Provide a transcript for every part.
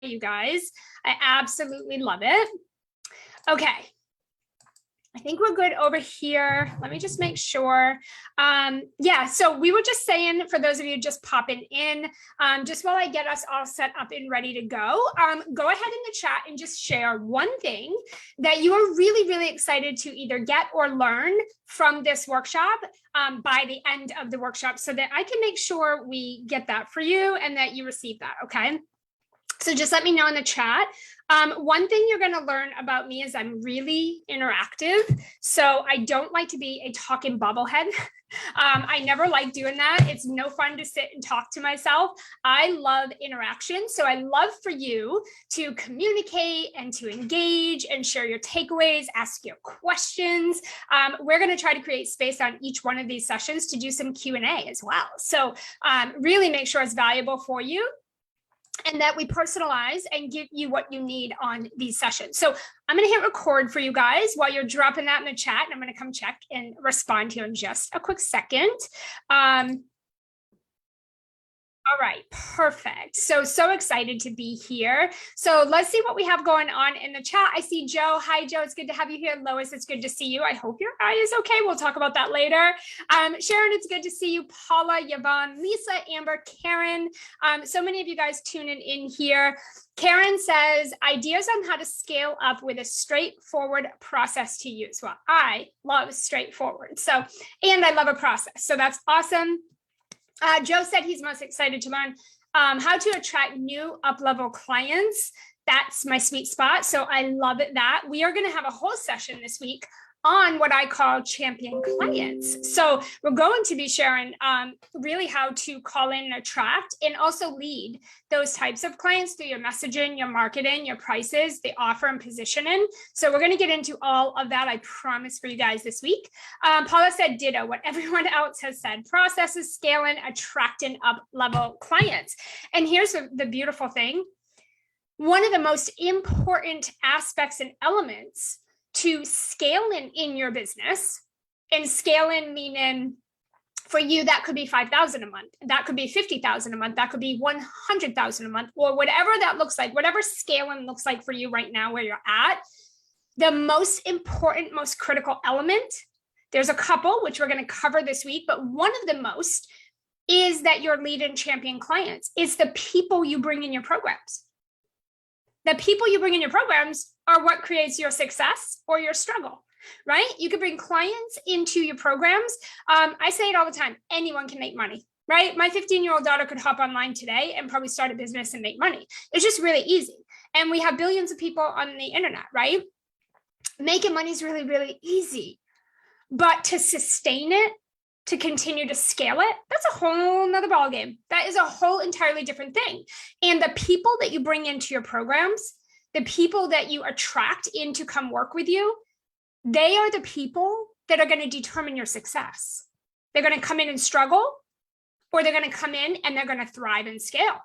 you guys. I absolutely love it. Okay. I think we're good over here. Let me just make sure. Yeah, so we were just saying, for those of you just popping in, just while I get us all set up and ready to go ahead in the chat and just share one thing that you are really, really excited to either get or learn from this workshop by the end of the workshop, so that I can make sure we get that for you and that you receive that, okay? So just let me know in the chat. One thing you're going to learn about me is I'm really interactive. So I don't like to be a talking bobblehead. I never like doing that. It's no fun to sit and talk to myself. I love interaction. So I love for you to communicate and to engage and share your takeaways, ask your questions. We're going to try to create space on each one of these sessions to do some Q&A as well. So really make sure it's valuable for you, and that we personalize and give you what you need on these sessions. So I'm going to hit record for you guys while you're dropping that in the chat, and I'm going to come check and respond here in just a quick second. All right, perfect. So excited to be here. So let's see what we have going on in the chat. I see Joe. Hi, Joe. It's good to have you here. Lois, it's good to see you. I hope your eye is okay. We'll talk about that later. Sharon, it's good to see you. Paula, Yvonne, Lisa, Amber, Karen. So many of you guys tuning in here. Karen says, ideas on how to scale up with a straightforward process to use. Well, I love straightforward. So, and I love a process. So that's awesome. Joe said he's most excited to learn how to attract new up-level clients. That's my sweet spot. So I love it that. We are going to have a whole session this week on what I call champion clients. So we're going to be sharing really how to call in and attract and also lead those types of clients through your messaging, your marketing, your prices, the offer and positioning. So we're going to get into all of that, I promise, for you guys this week. Paula said ditto what everyone else has said. Processes, scaling, attracting up-level clients. And here's the beautiful thing. One of the most important aspects and elements to scaling in your business, and scaling meaning for you, that could be 5,000 a month, that could be 50,000 a month, that could be 100,000 a month, or whatever that looks like, whatever scaling looks like for you right now where you're at. The most important, most critical element, there's a couple which we're going to cover this week, but one of the most is that you're leading champion clients. It's the people you bring in your programs. The people you bring in your programs are what creates your success or your struggle, right? You can bring clients into your programs. I say it all the time. Anyone can make money, right? My 15-year-old daughter could hop online today and probably start a business and make money. It's just really easy. And we have billions of people on the internet, right? Making money is really, really easy. But to sustain it, to continue to scale it, that's a whole nother ballgame. That is a whole entirely different thing. And the people that you bring into your programs, the people that you attract in to come work with you, they are the people that are going to determine your success. They're going to come in and struggle, or they're going to come in and they're going to thrive and scale,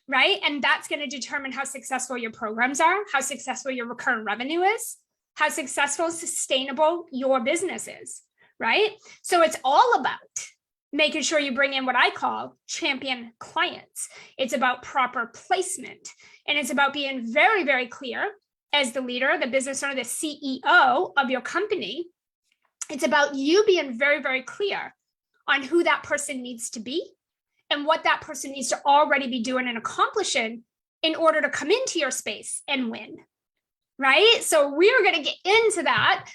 right? And that's going to determine how successful your programs are, how successful your recurring revenue is, how successful, sustainable your business is. Right? So it's all about making sure you bring in what I call champion clients. It's about proper placement. And it's about being very, very clear as the leader, the business owner, the CEO of your company. It's about you being very, very clear on who that person needs to be and what that person needs to already be doing and accomplishing in order to come into your space and win. Right? So we're going to get into that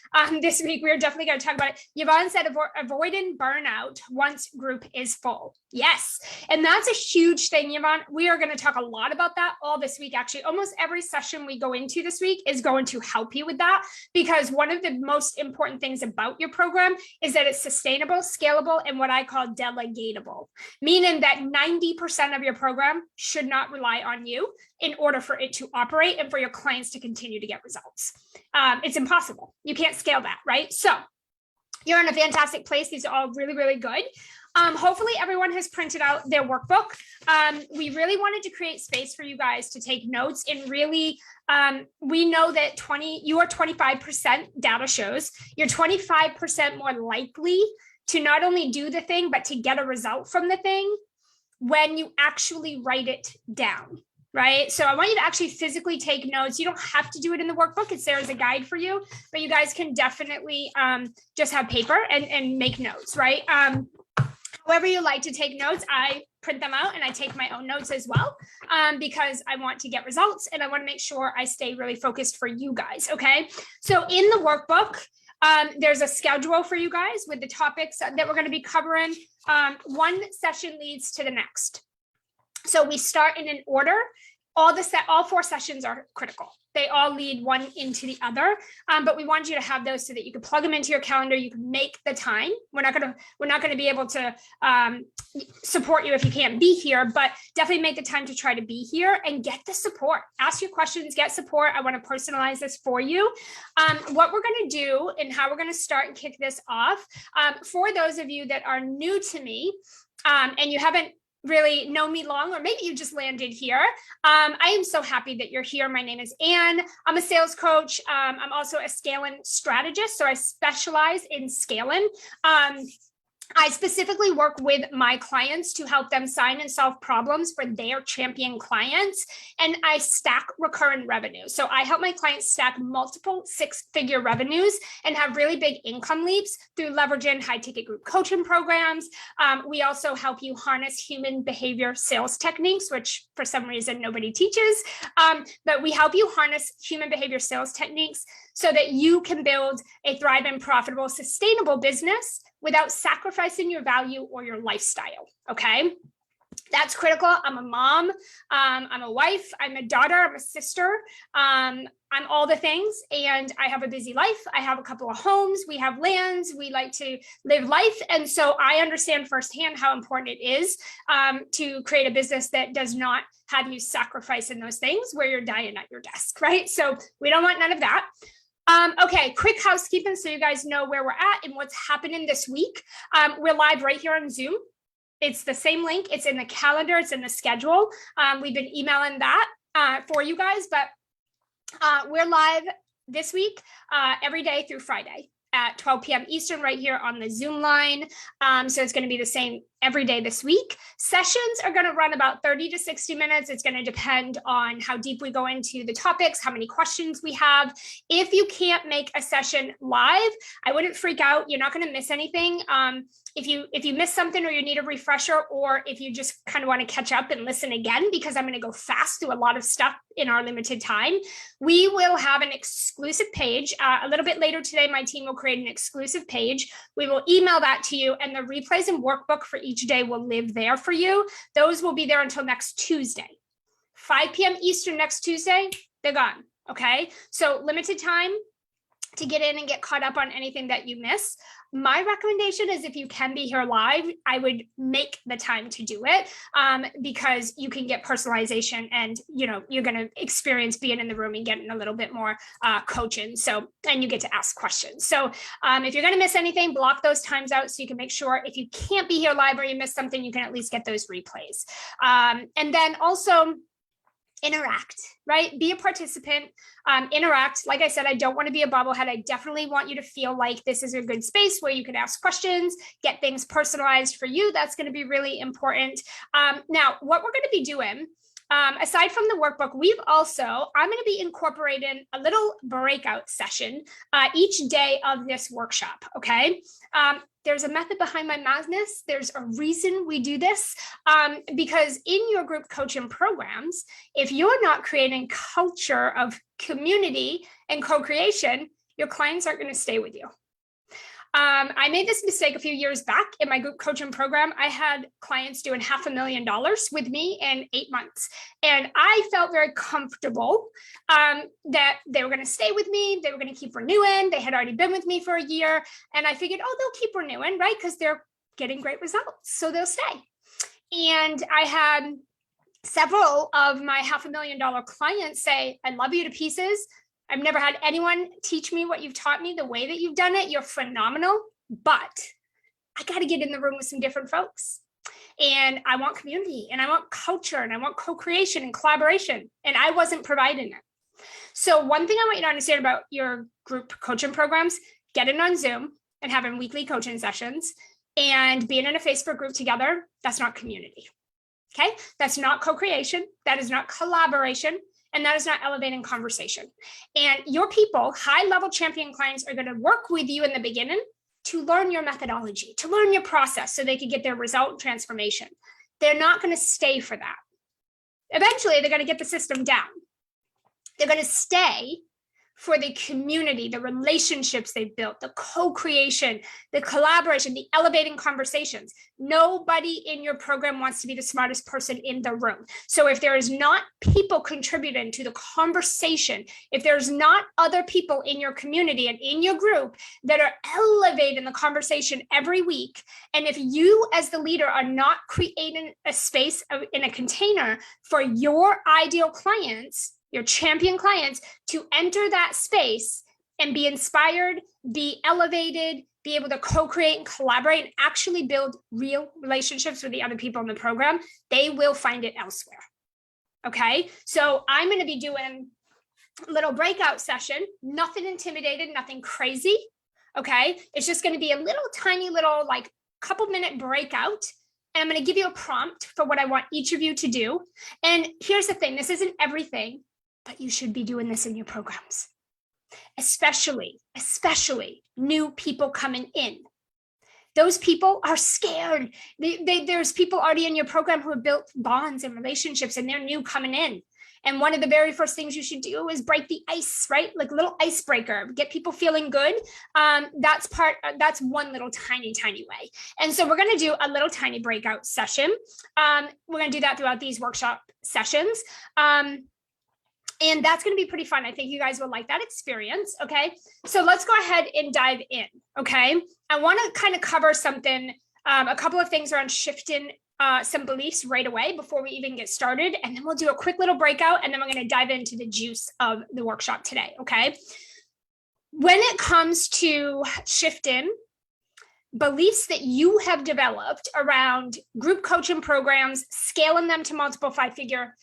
this week. We're definitely going to talk about it. Yvonne said avoiding burnout once group is full. Yes. And that's a huge thing, Yvonne. We are going to talk a lot about that all this week. Actually, almost every session we go into this week is going to help you with that, because one of the most important things about your program is that it's sustainable, scalable, and what I call delegatable, meaning that 90% of your program should not rely on you in order for it to operate and for your clients to continue to get results. It's impossible. You can't scale that, right? So you're in a fantastic place. These are all really, really good. Hopefully everyone has printed out their workbook. We really wanted to create space for you guys to take notes, and really, we know that you are 25%, data shows, you're 25% more likely to not only do the thing, but to get a result from the thing when you actually write it down. right? So I want you to actually physically take notes. You don't have to do it in the workbook. It's there as a guide for you, but you guys can definitely just have paper and make notes, right? However you like to take notes, I print them out and I take my own notes as well, because I want to get results and I want to make sure I stay really focused for you guys, okay? So in the workbook, there's a schedule for you guys with the topics that we're going to be covering. One session leads to the next. So we start in an order. All 4 sessions are critical. They all lead one into the other, but we want you to have those so that you can plug them into your calendar. You can make the time. We're not going to be able to support you if you can't be here, but definitely make the time to try to be here and get the support. Ask your questions, get support. I want to personalize this for you. What we're going to do and how we're going to start and kick this off, for those of you that are new to me, and you haven't really know me long, or maybe you just landed here. I am so happy that you're here. My name is Anne. I'm a sales coach. I'm also a scaling strategist. So I specialize in scaling. I specifically work with my clients to help them sign and solve problems for their champion clients. And I stack recurring revenue. So I help my clients stack multiple 6-figure revenues and have really big income leaps through leveraging high ticket group coaching programs. We also help you harness human behavior sales techniques, which for some reason nobody teaches. But we help you harness human behavior sales techniques so that you can build a thriving, profitable, sustainable business without sacrificing your value or your lifestyle, okay? That's critical. I'm a mom, I'm a wife, I'm a daughter, I'm a sister, I'm all the things, and I have a busy life. I have a couple of homes, we have lands, we like to live life, and so I understand firsthand how important it is to create a business that does not have you sacrificing those things where you're dying at your desk, right? So we don't want none of that. Okay, quick housekeeping so you guys know where we're at and what's happening this week. We're live right here on Zoom. It's the same link. It's in the calendar. It's in the schedule. We've been emailing that for you guys, but we're live this week every day through Friday at 12 p.m. Eastern right here on the Zoom line. So it's going to be the same every day this week. Sessions are going to run about 30 to 60 minutes. It's going to depend on how deep we go into the topics, how many questions we have. If you can't make a session live, I wouldn't freak out. You're not going to miss anything. If you miss something or you need a refresher, or if you just kind of want to catch up and listen again, because I'm going to go fast through a lot of stuff in our limited time, we will have an exclusive page. A little bit later today, my team will create an exclusive page. We will email that to you, and the replays and workbook for each day will live there for you. Those will be there until next Tuesday. 5 p.m. Eastern next Tuesday, they're gone, okay? So limited time to get in and get caught up on anything that you miss. My recommendation is if you can be here live, I would make the time to do it because you can get personalization and you're going to experience being in the room and getting a little bit more coaching. So, and you get to ask questions. So if you're going to miss anything, block those times out so you can make sure if you can't be here live or you miss something, you can at least get those replays. And then also interact, right? Be a participant, interact. Like I said, I don't want to be a bobblehead. I definitely want you to feel like this is a good space where you can ask questions, get things personalized for you. That's going to be really important. Now, what we're going to be doing, aside from the workbook, I'm going to be incorporating a little breakout session each day of this workshop, okay? There's a method behind my madness. There's a reason we do this because in your group coaching programs, if you're not creating culture of community and co-creation, your clients aren't going to stay with you. I made this mistake a few years back in my group coaching program. I had clients doing $500,000 with me in 8 months. And I felt very comfortable that they were going to stay with me. They were going to keep renewing. They had already been with me for a year. And I figured, they'll keep renewing, right? Because they're getting great results. So they'll stay. And I had several of my $500,000 clients say, I love you to pieces. I've never had anyone teach me what you've taught me the way that you've done it. You're phenomenal, but I got to get in the room with some different folks. And I want community and I want culture and I want co-creation and collaboration. And I wasn't providing it. So one thing I want you to understand about your group coaching programs, getting on Zoom and having weekly coaching sessions and being in a Facebook group together, that's not community. Okay, that's not co-creation, that is not collaboration, and that is not elevating conversation. And your people, high-level champion clients, are going to work with you in the beginning to learn your methodology, to learn your process so they can get their result and transformation. They're not going to stay for that. Eventually, they're going to get the system down. They're going to stay for the community, the relationships they've built, the co-creation, the collaboration, the elevating conversations. Nobody in your program wants to be the smartest person in the room. So if there is not people contributing to the conversation, if there's not other people in your community and in your group that are elevating the conversation every week, and if you as the leader are not creating a space in a container for your ideal clients, your champion clients, to enter that space and be inspired, be elevated, be able to co-create and collaborate and actually build real relationships with the other people in the program, they will find it elsewhere. Okay, so I'm going to be doing a little breakout session, nothing intimidated, nothing crazy. Okay, it's just going to be a little tiny little like couple minute breakout. And I'm going to give you a prompt for what I want each of you to do. And here's the thing, this isn't everything, but you should be doing this in your programs, especially new people coming in. Those people are scared. There's people already in your program who have built bonds and relationships, and they're new coming in. And one of the very first things you should do is break the ice, right? Like a little icebreaker, get people feeling good. That's one little tiny way. And so we're going to do a little tiny breakout session. We're going to do that throughout these workshop sessions. And that's going to be pretty fun. I think you guys will like that experience. Okay, so let's go ahead and dive in. Okay, I want to kind of cover something, a couple of things around shifting some beliefs right away before we even get started. And then we'll do a quick little breakout, and then we're going to dive into the juice of the workshop today. Okay, when it comes to shifting beliefs that you have developed around group coaching programs, scaling them to multiple 5-figure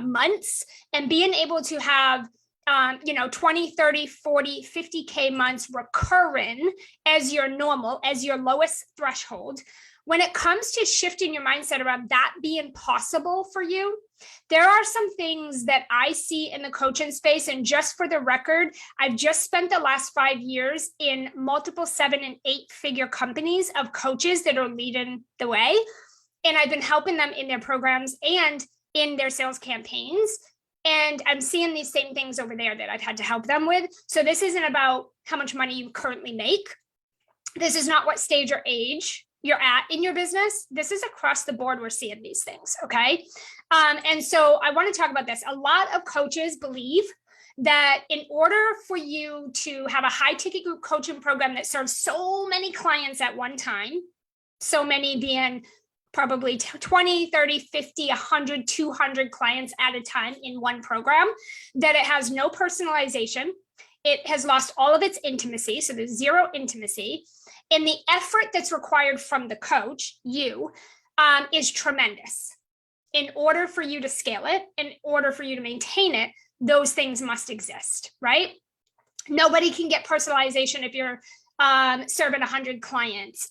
months, and being able to have 20, 30, 40, 50K months recurring as your normal, as your lowest threshold. When it comes to shifting your mindset around that being possible for you, there are some things that I see in the coaching space. And just for the record, I've just spent the last 5 years in multiple 7- and 8-figure companies of coaches that are leading the way. And I've been helping them in their programs and in their sales campaigns. And I'm seeing these same things over there that I've had to help them with. So this isn't about how much money you currently make. This is not what stage or age you're at in your business. This is across the board. We're seeing these things. Okay. And so I want to talk about this. A lot of coaches believe that in order for you to have a high ticket group coaching program that serves so many clients at one time, so many being probably 20, 30, 50, 100, 200 clients at a time in one program, that it has no personalization. It has lost all of its intimacy. So there's zero intimacy. And the effort that's required from the coach, you, is tremendous. In order for you to scale it, in order for you to maintain it, those things must exist, right? Nobody can get personalization if you're serving 100 clients.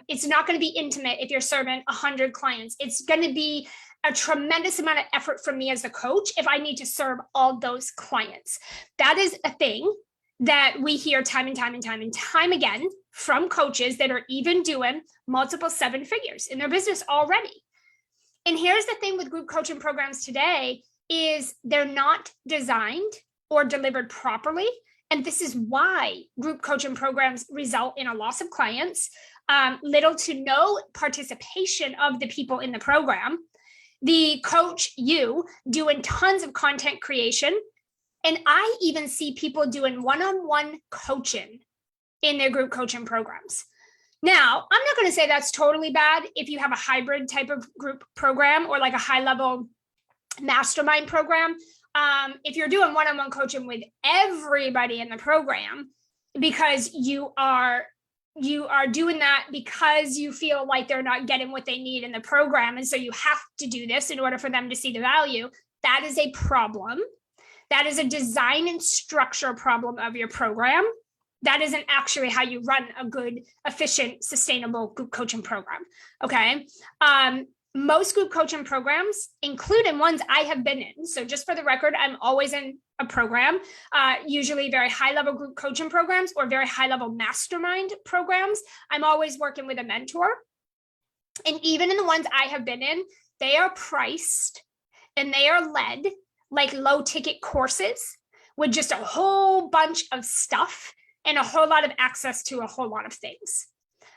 It's not going to be intimate if you're serving 100 clients. It's going to be a tremendous amount of effort from me as a coach if I need to serve all those clients. That is a thing that we hear time and time again from coaches that are even doing multiple 7 figures in their business already. And here's the thing with group coaching programs today is they're not designed or delivered properly. And this is why group coaching programs result in a loss of clients, little to no participation of the people in the program, the coach, you, doing tons of content creation. And I even see people doing one-on-one coaching in their group coaching programs. Now, I'm not going to say that's totally bad if you have a hybrid type of group program or like a high-level mastermind program. If you're doing one-on-one coaching with everybody in the program because you are doing that because you feel like they're not getting what they need in the program, and so you have to do this in order for them to see the value, that is a problem. That is a design and structure problem of your program. That isn't actually how you run a good, efficient, sustainable group coaching program. Okay. most group coaching programs, including ones I have been in. So just for the record, I'm always in a program, usually very high level group coaching programs or very high level mastermind programs. I'm always working with a mentor. And even in the ones I have been in, they are priced and they are led like low ticket courses with just a whole bunch of stuff and a whole lot of access to a whole lot of things.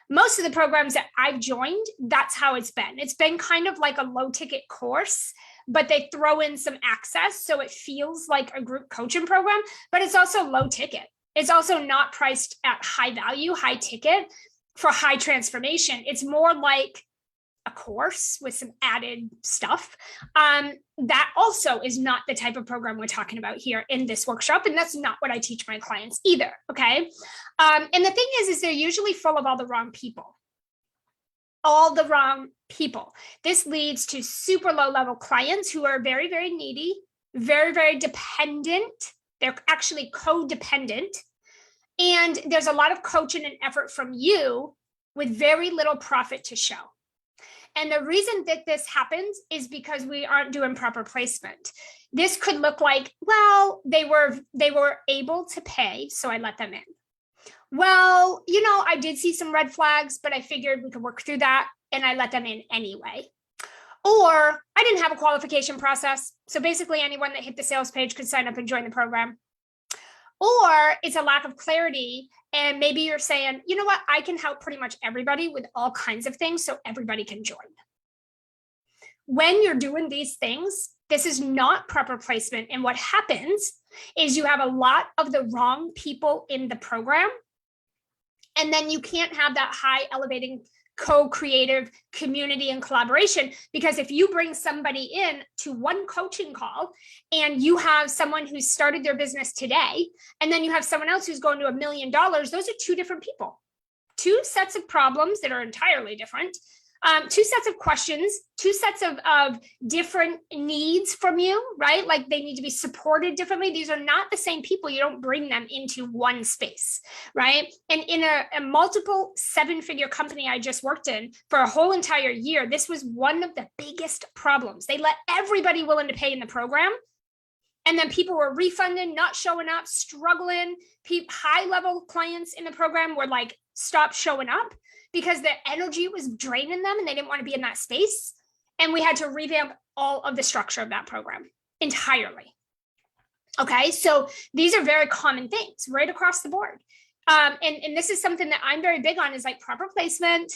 Most of the programs that I've joined, that's how it's been. It's been kind of like a low ticket course, but they throw in some access. So it feels like a group coaching program, but it's also low ticket. It's also not priced at high value, high ticket for high transformation. It's more like a course with some added stuff. That also is not the type of program we're talking about here in this workshop. And that's not what I teach my clients either. Okay. And the thing is they're usually full of all the wrong people. All the wrong people. This leads to super low level clients who are very, very needy, very, very dependent. They're actually codependent. And there's a lot of coaching and effort from you with very little profit to show. And the reason that this happens is because we aren't doing proper placement. This could look like, well, they were able to pay, so I let them in. Well, I did see some red flags, but I figured we could work through that and I let them in anyway. Or I didn't have a qualification process. So basically anyone that hit the sales page could sign up and join the program. Or it's a lack of clarity. And maybe you're saying, you know what, I can help pretty much everybody with all kinds of things so everybody can join. When you're doing these things, this is not proper placement. And what happens is you have a lot of the wrong people in the program. And then you can't have that high elevating co-creative community and collaboration, because if you bring somebody in to one coaching call and you have someone who's started their business today, and then you have someone else who's going to $1 million, those are two different people, two sets of problems that are entirely different, two sets of questions, two sets of different needs from you, right? Like they need to be supported differently. These are not the same people. You don't bring them into one space, right? And in a multiple seven-figure company I just worked in for a whole entire year, this was one of the biggest problems. They let everybody willing to pay in the program. And then people were refunding, not showing up, struggling. High-level clients in the program were like, stop showing up, because their energy was draining them and they didn't want to be in that space. And we had to revamp all of the structure of that program entirely. Okay, so these are very common things right across the board. And this is something that I'm very big on, is like proper placement.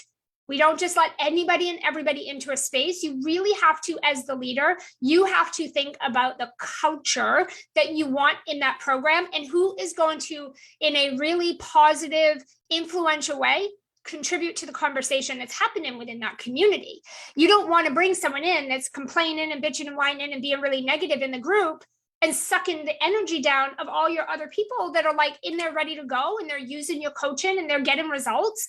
We don't just let anybody and everybody into a space. You really have to, as the leader, you have to think about the culture that you want in that program and who is going to, in a really positive, influential way, contribute to the conversation that's happening within that community. You don't want to bring someone in that's complaining and bitching and whining and being really negative in the group and sucking the energy down of all your other people that are like in there ready to go and they're using your coaching and they're getting results.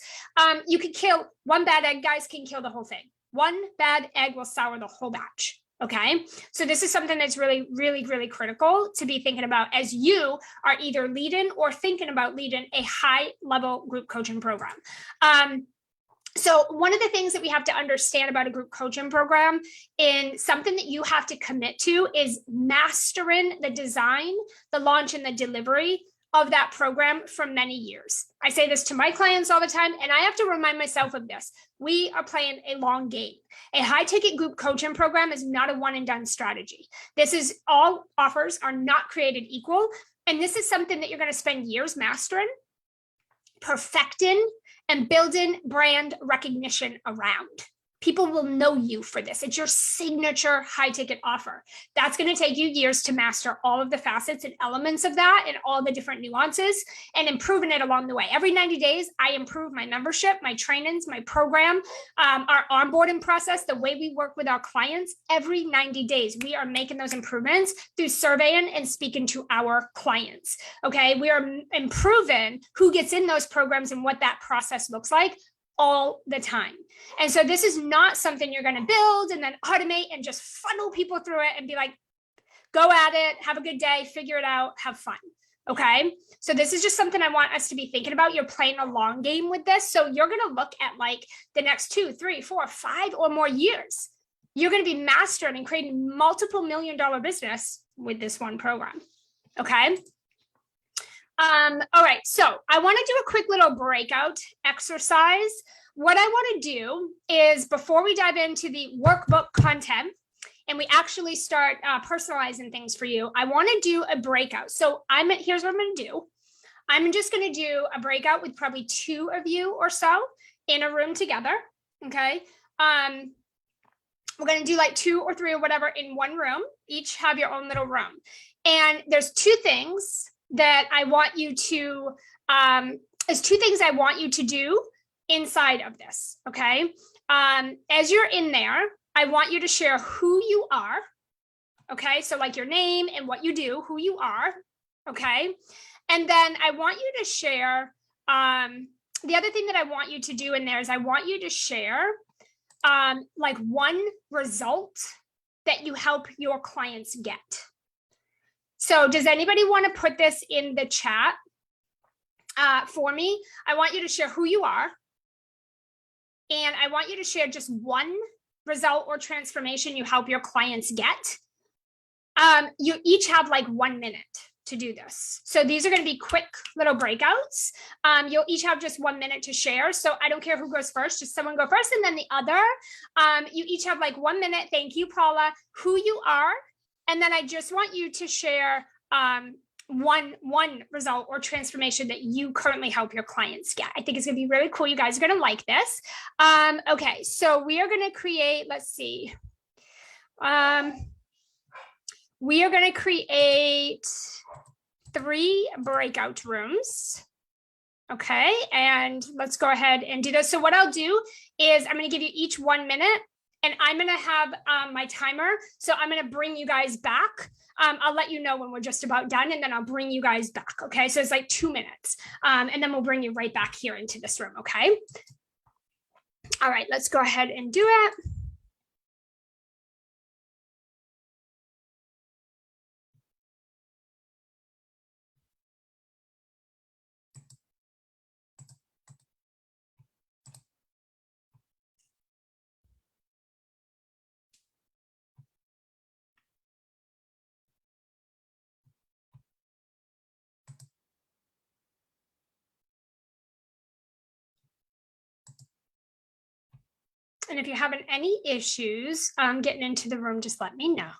You could kill one bad egg, guys, can kill the whole thing. One bad egg will sour the whole batch. Okay, so this is something that's really, really, really critical to be thinking about as you are either leading or thinking about leading a high level group coaching program. So one of the things that we have to understand about a group coaching program, and something that you have to commit to, is mastering the design, the launch, and the delivery of that program for many years. I say this to my clients all the time, and I have to remind myself of this. We are playing a long game. A high ticket group coaching program is not a one and done strategy. This is, all offers are not created equal. And this is something that you're going to spend years mastering, perfecting, and building brand recognition around. People will know you for this. It's your signature high ticket offer. That's going to take you years to master all of the facets and elements of that and all the different nuances and improving it along the way. Every 90 days, I improve my membership, my trainings, my program, our onboarding process, the way we work with our clients. Every 90 days, we are making those improvements through surveying and speaking to our clients. Okay, we are improving who gets in those programs and what that process looks like all the time. And so this is not something you're going to build and then automate and just funnel people through it and be like, go at it, have a good day, figure it out, have fun. Okay. So this is just something I want us to be thinking about. You're playing a long game with this. So you're going to look at like the next 2, 3, 4, 5 or more years you're going to be mastered and creating multiple $1 million business with this one program. Okay. All right. So I want to do a quick little breakout exercise. What I want to do is, before we dive into the workbook content and we actually start personalizing things for you, I want to do a breakout. So here's what I'm going to do. I'm just going to do a breakout with probably 2 of you or so in a room together. Okay. We're going to do like 2 or 3 or whatever in one room. Each have your own little room. And there's 2 things that I want you to, do inside of this. Okay. As you're in there, I want you to share who you are. Okay. So like your name and what you do, who you are. Okay. And then I want you to share, the other thing that I want you to do in there is I want you to share like one result that you help your clients get. So does anybody want to put this in the chat for me? I want you to share who you are. And I want you to share just one result or transformation you help your clients get. You each have like 1 minute to do this. So these are going to be quick little breakouts. You'll each have just 1 minute to share. So I don't care who goes first, just someone go first and then the other. You each have like 1 minute. Thank you, Paula. Who you are. And then I just want you to share one result or transformation that you currently help your clients get. I think it's going to be really cool. You guys are going to like this. Okay, so we are going to create, let's see. We are going to create 3 breakout rooms. Okay, and let's go ahead and do this. So what I'll do is I'm going to give you each 1 minute, and I'm going to have my timer. So I'm going to bring you guys back. I'll let you know when we're just about done, and then I'll bring you guys back. Okay, so it's like 2 minutes, and then we'll bring you right back here into this room. Okay. All right, let's go ahead and do it. And if you're having any issues getting into the room, just let me know.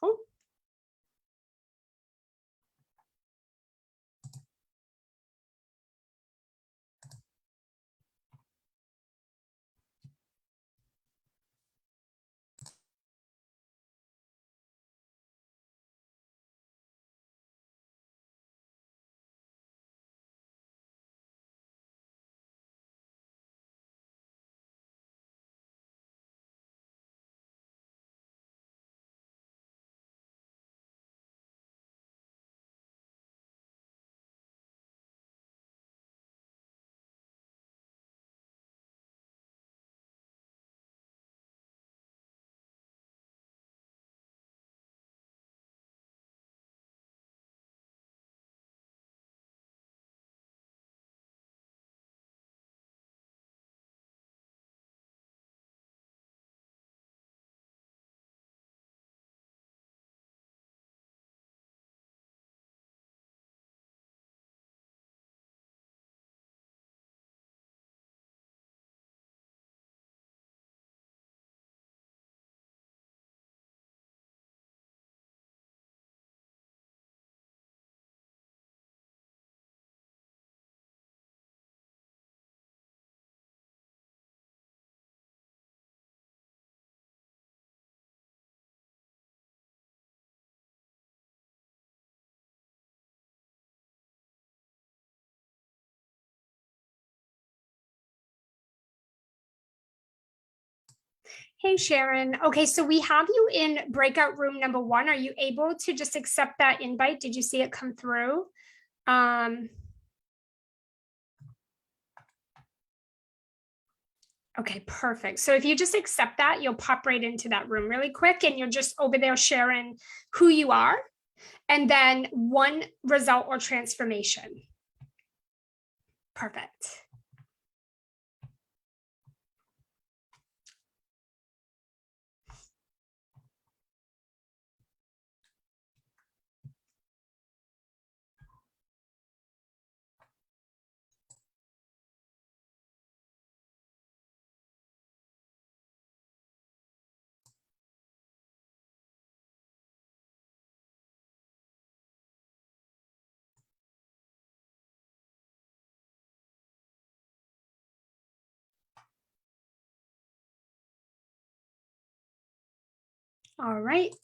Hey, Sharon. Okay, so we have you in breakout room number 1. Are you able to just accept that invite? Did you see it come through? Okay, perfect. So if you just accept that, you'll pop right into that room really quick, and you're just over there sharing who you are and then one result or transformation. Perfect. All right.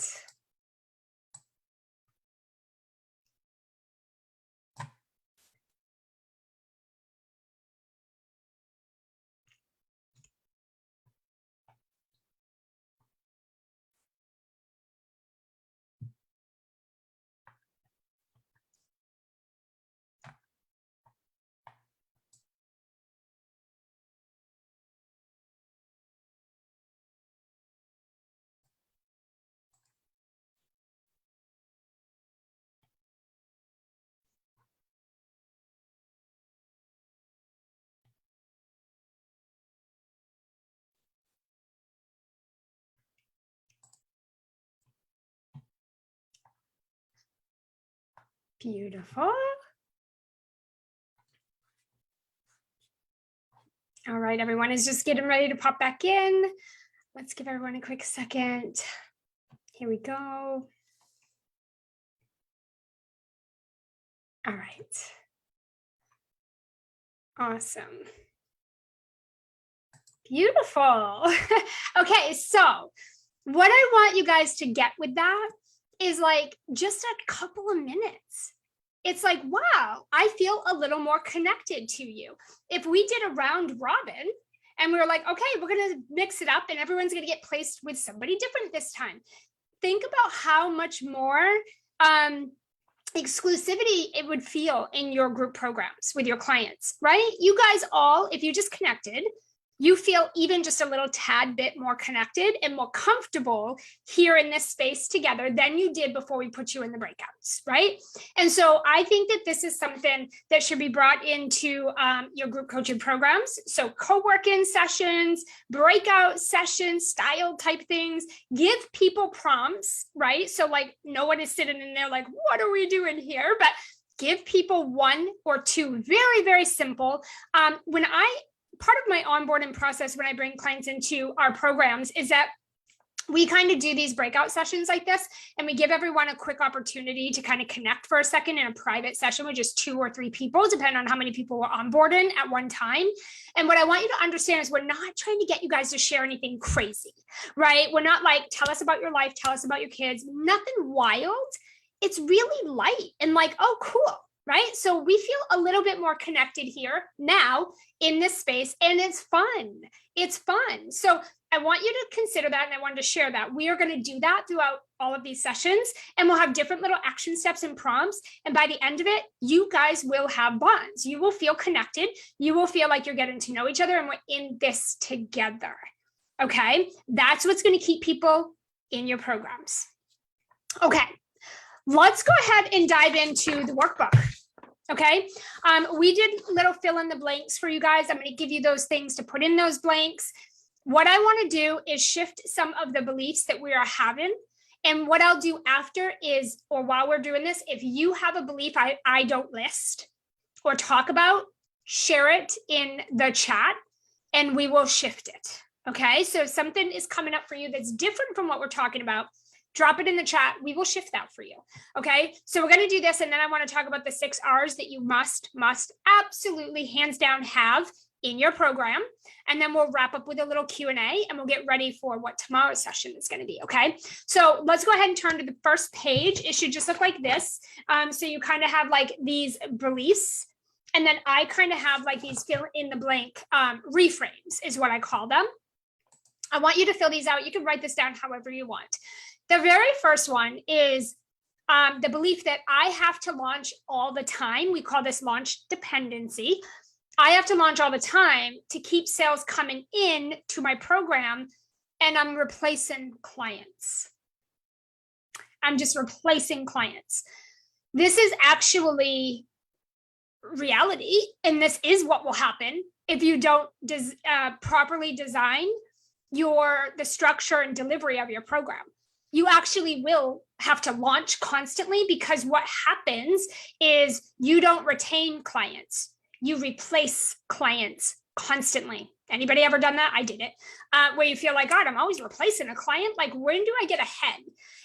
Beautiful. All right, everyone is just getting ready to pop back in. Let's give everyone a quick second. Here we go. All right. Awesome. Beautiful. Okay, so what I want you guys to get with that is like just a couple of minutes. It's like, wow, I feel a little more connected to you. If we did a round robin and we were like, okay, we're going to mix it up and everyone's going to get placed with somebody different this time. Think about how much more exclusivity it would feel in your group programs with your clients, right? You guys all, if you just connected, you feel even just a little tad bit more connected and more comfortable here in this space together than you did before we put you in the breakouts, right? And so I think that this is something that should be brought into your group coaching programs. So co-working sessions, breakout sessions, style type things, give people prompts, right? So like no one is sitting in there like, what are we doing here? But give people one or two, very, very simple. Part of my onboarding process when I bring clients into our programs is that we kind of do these breakout sessions like this, and we give everyone a quick opportunity to kind of connect for a second in a private session with just 2 or 3 people, depending on how many people we're onboarding at one time. And what I want you to understand is we're not trying to get you guys to share anything crazy, right? We're not like, tell us about your life, tell us about your kids, nothing wild. It's really light and like, oh, cool. Right? So we feel a little bit more connected here now in this space, and it's fun. It's fun. So I want you to consider that, and I wanted to share that. We are going to do that throughout all of these sessions, and we'll have different little action steps and prompts. And by the end of it, you guys will have bonds. You will feel connected. You will feel like you're getting to know each other, and we're in this together. Okay? That's what's going to keep people in your programs. Okay. Let's go ahead and dive into the workbook. Okay. We did little fill in the blanks for you guys. I'm going to give you those things to put in those blanks. What I want to do is shift some of the beliefs that we are having. And what I'll do after is, or while we're doing this, if you have a belief I don't list or talk about, share it in the chat and we will shift it. Okay. So if something is coming up for you that's different from what we're talking about, drop it in the chat. We will shift that for you. Okay. So we're going to do this. And then I want to talk about the 6 R's that you must absolutely hands down have in your program. And then we'll wrap up with a little Q&A and we'll get ready for what tomorrow's session is going to be. Okay. So let's go ahead and turn to the first page. It should just look like this. So you kind of have like these beliefs. And then I kind of have like these fill in the blank reframes is what I call them. I want you to fill these out. You can write this down however you want. The very first one is the belief that I have to launch all the time. We call this launch dependency. I have to launch all the time to keep sales coming in to my program, and I'm replacing clients. I'm just replacing clients. This is actually reality, and this is what will happen if you don't properly design the structure and delivery of your program. You actually will have to launch constantly because what happens is you don't retain clients. You replace clients constantly. Anybody ever done that? I did it. Where you feel like, God, I'm always replacing a client. Like, when do I get ahead?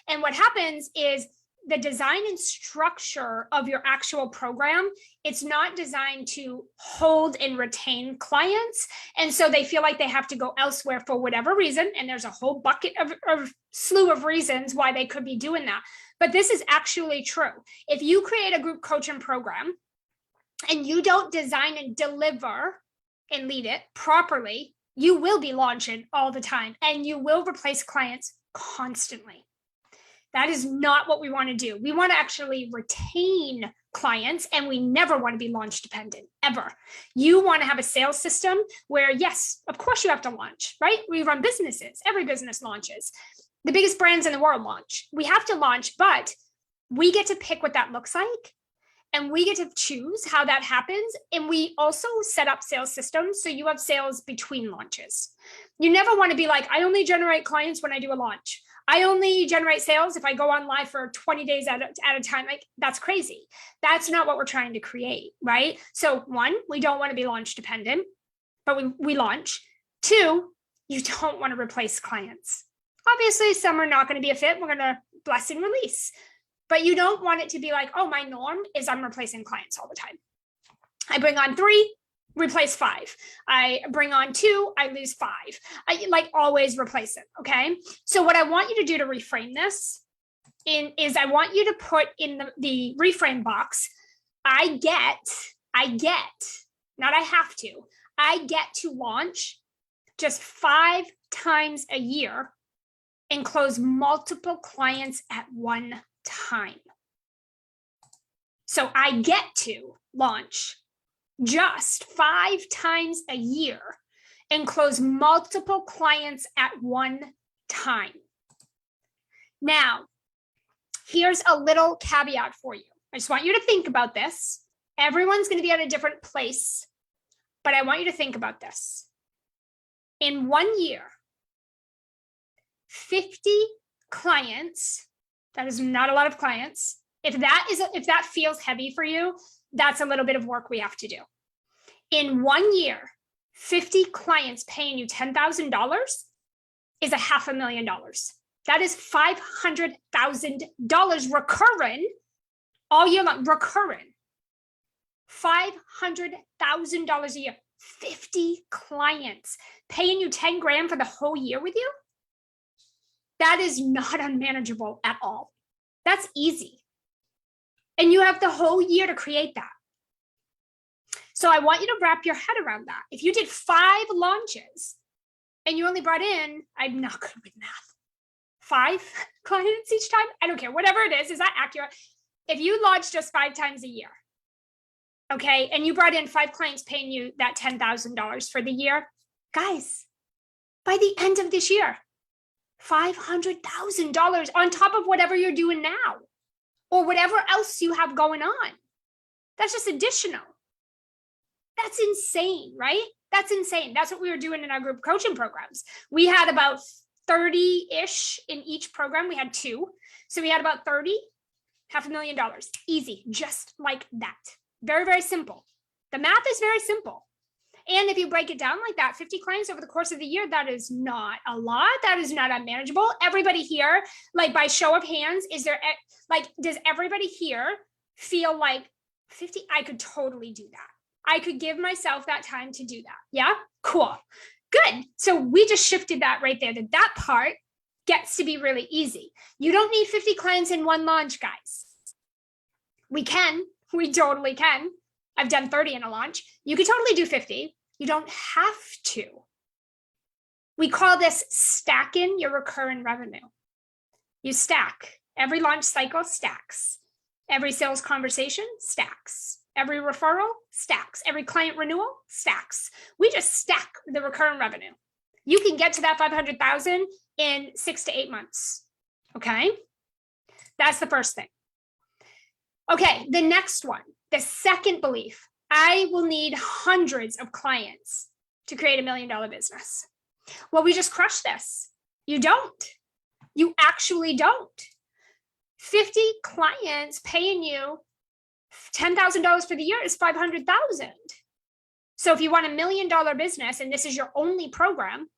And what happens is the design and structure of your actual program, it's not designed to hold and retain clients. And so they feel like they have to go elsewhere for whatever reason. And there's a whole bucket of slew of reasons why they could be doing that. But this is actually true. If you create a group coaching program and you don't design and deliver and lead it properly, you will be launching all the time and you will replace clients constantly. That is not what we want to do. We want to actually retain clients, and we never want to be launch dependent, ever. You want to have a sales system where, yes, of course you have to launch, right? We run businesses. Every business launches. The biggest brands in the world launch. We have to launch, but we get to pick what that looks like. And we get to choose how that happens. And we also set up sales systems so you have sales between launches. You never want to be like, I only generate clients when I do a launch. I only generate sales if I go on live for 20 days at a time. Like, that's crazy. That's not what we're trying to create, right? So one, we don't want to be launch dependent, but we launch. Two, you don't want to replace clients. Obviously, some are not going to be a fit. We're going to bless and release. But you don't want it to be like, oh, my norm is I'm replacing clients all the time. I bring on 3, replace 5. I bring on 2, I lose 5. I like always replace it, okay? So what I want you to do to reframe this is I want you to put in the reframe box, I get, not I have to, I get to launch just 5 times a year and close multiple clients at one time. So I get to launch just 5 times a year and close multiple clients at one time. Now, here's a little caveat for you. I just want you to think about this. Everyone's going to be at a different place, but I want you to think about this. In 1 year, 50 clients, that is not a lot of clients. If that feels heavy for you, that's a little bit of work we have to do. In 1 year, 50 clients paying you $10,000 is $500,000. That is $500,000 recurring all year long, recurring. $500,000 a year. 50 clients paying you 10 grand for the whole year with you. That is not unmanageable at all. That's easy. And you have the whole year to create that. So I want you to wrap your head around that. If you did 5 launches and you only brought in, I'm not good with math, 5 clients each time, I don't care, whatever it is that accurate? If you launched just 5 times a year, okay, and you brought in 5 clients paying you that $10,000 for the year, guys, by the end of this year, $500,000 on top of whatever you're doing now or whatever else you have going on. That's just additional. That's insane, right? That's insane. That's what we were doing in our group coaching programs. We had about 30-ish in each program. We had 2. So we had about 30, $500,000. Easy, just like that. Very, very simple. The math is very simple. And if you break it down like that, 50 clients over the course of the year, that is not a lot. That is not unmanageable. Everybody here, like by show of hands, does everybody here feel like 50? I could totally do that. I could give myself that time to do that. Yeah, cool. Good. So we just shifted that right there. That part gets to be really easy. You don't need 50 clients in one launch, guys. We totally can. I've done 30 in a launch. You could totally do 50. You don't have to. We call this stacking your recurring revenue. You stack. Every launch cycle stacks. Every sales conversation stacks. Every referral stacks. Every client renewal stacks. We just stack the recurring revenue. You can get to that 500,000 in 6 to 8 months. Okay? That's the first thing. Okay, the next one, the second belief, I will need hundreds of clients to create $1 million business. Well, we just crushed this. You don't. You actually don't. 50 clients paying you $10,000 for the year is $500,000. So if you want $1 million business and this is your only program,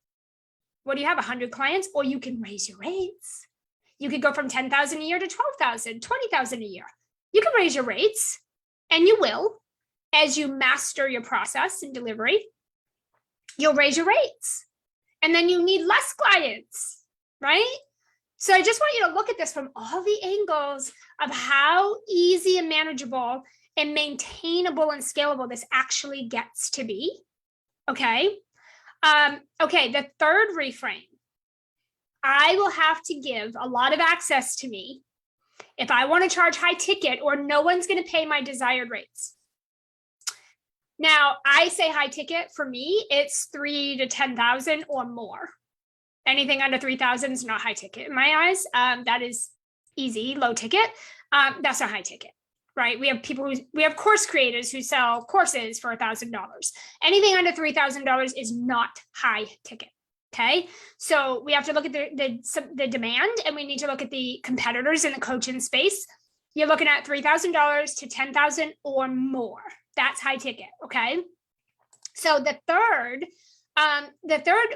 what do you have, 100 clients? Or you can raise your rates. You could go from 10,000 a year to 12,000, 20,000 a year. You can raise your rates, and you will, as you master your process and delivery. You'll raise your rates, and then you need less clients, right? So I just want you to look at this from all the angles of how easy and manageable and maintainable and scalable this actually gets to be. Okay. Okay. The third reframe, I will have to give a lot of access to me if I want to charge high ticket, or no one's going to pay my desired rates. Now, I say high ticket. For me, it's 3 to 10,000 or more. Anything under 3,000 is not high ticket in my eyes. That is easy, low ticket. That's not high ticket, right? We have course creators who sell courses for $1,000. Anything under $3,000 is not high ticket. Okay, so we have to look at the demand, and we need to look at the competitors in the coaching space. You're looking at $3,000 to 10,000 or more. That's high ticket. Okay, so the third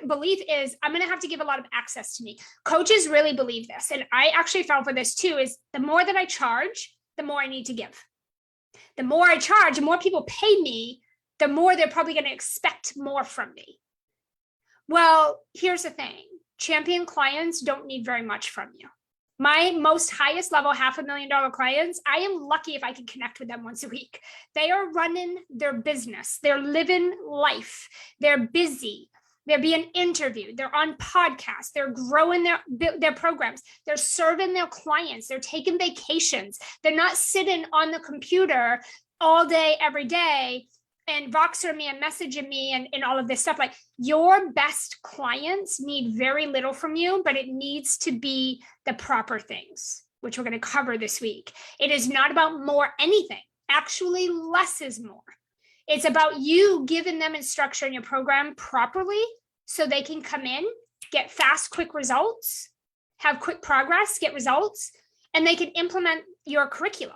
belief is I'm going to have to give a lot of access to me. Coaches really believe this, and I actually fell for this too. Is the more that I charge, the more I need to give. The more I charge, the more people pay me, the more they're probably going to expect more from me. Well, here's the thing. Champion clients don't need very much from you. My most highest level $500,000 clients, I am lucky if I can connect with them once a week. They are running their business. They're living life. They're busy. They're being interviewed. They're on podcasts. They're growing their programs. They're serving their clients. They're taking vacations. They're not sitting on the computer all day, every day, and Voxer me and messaging me and all of this stuff. Like, your best clients need very little from you, but it needs to be the proper things, which we're going to cover this week. It is not about more anything. Actually, less is more. It's about you giving them and structuring your program properly so they can come in, get fast, quick results, have quick progress, get results, and they can implement your curriculum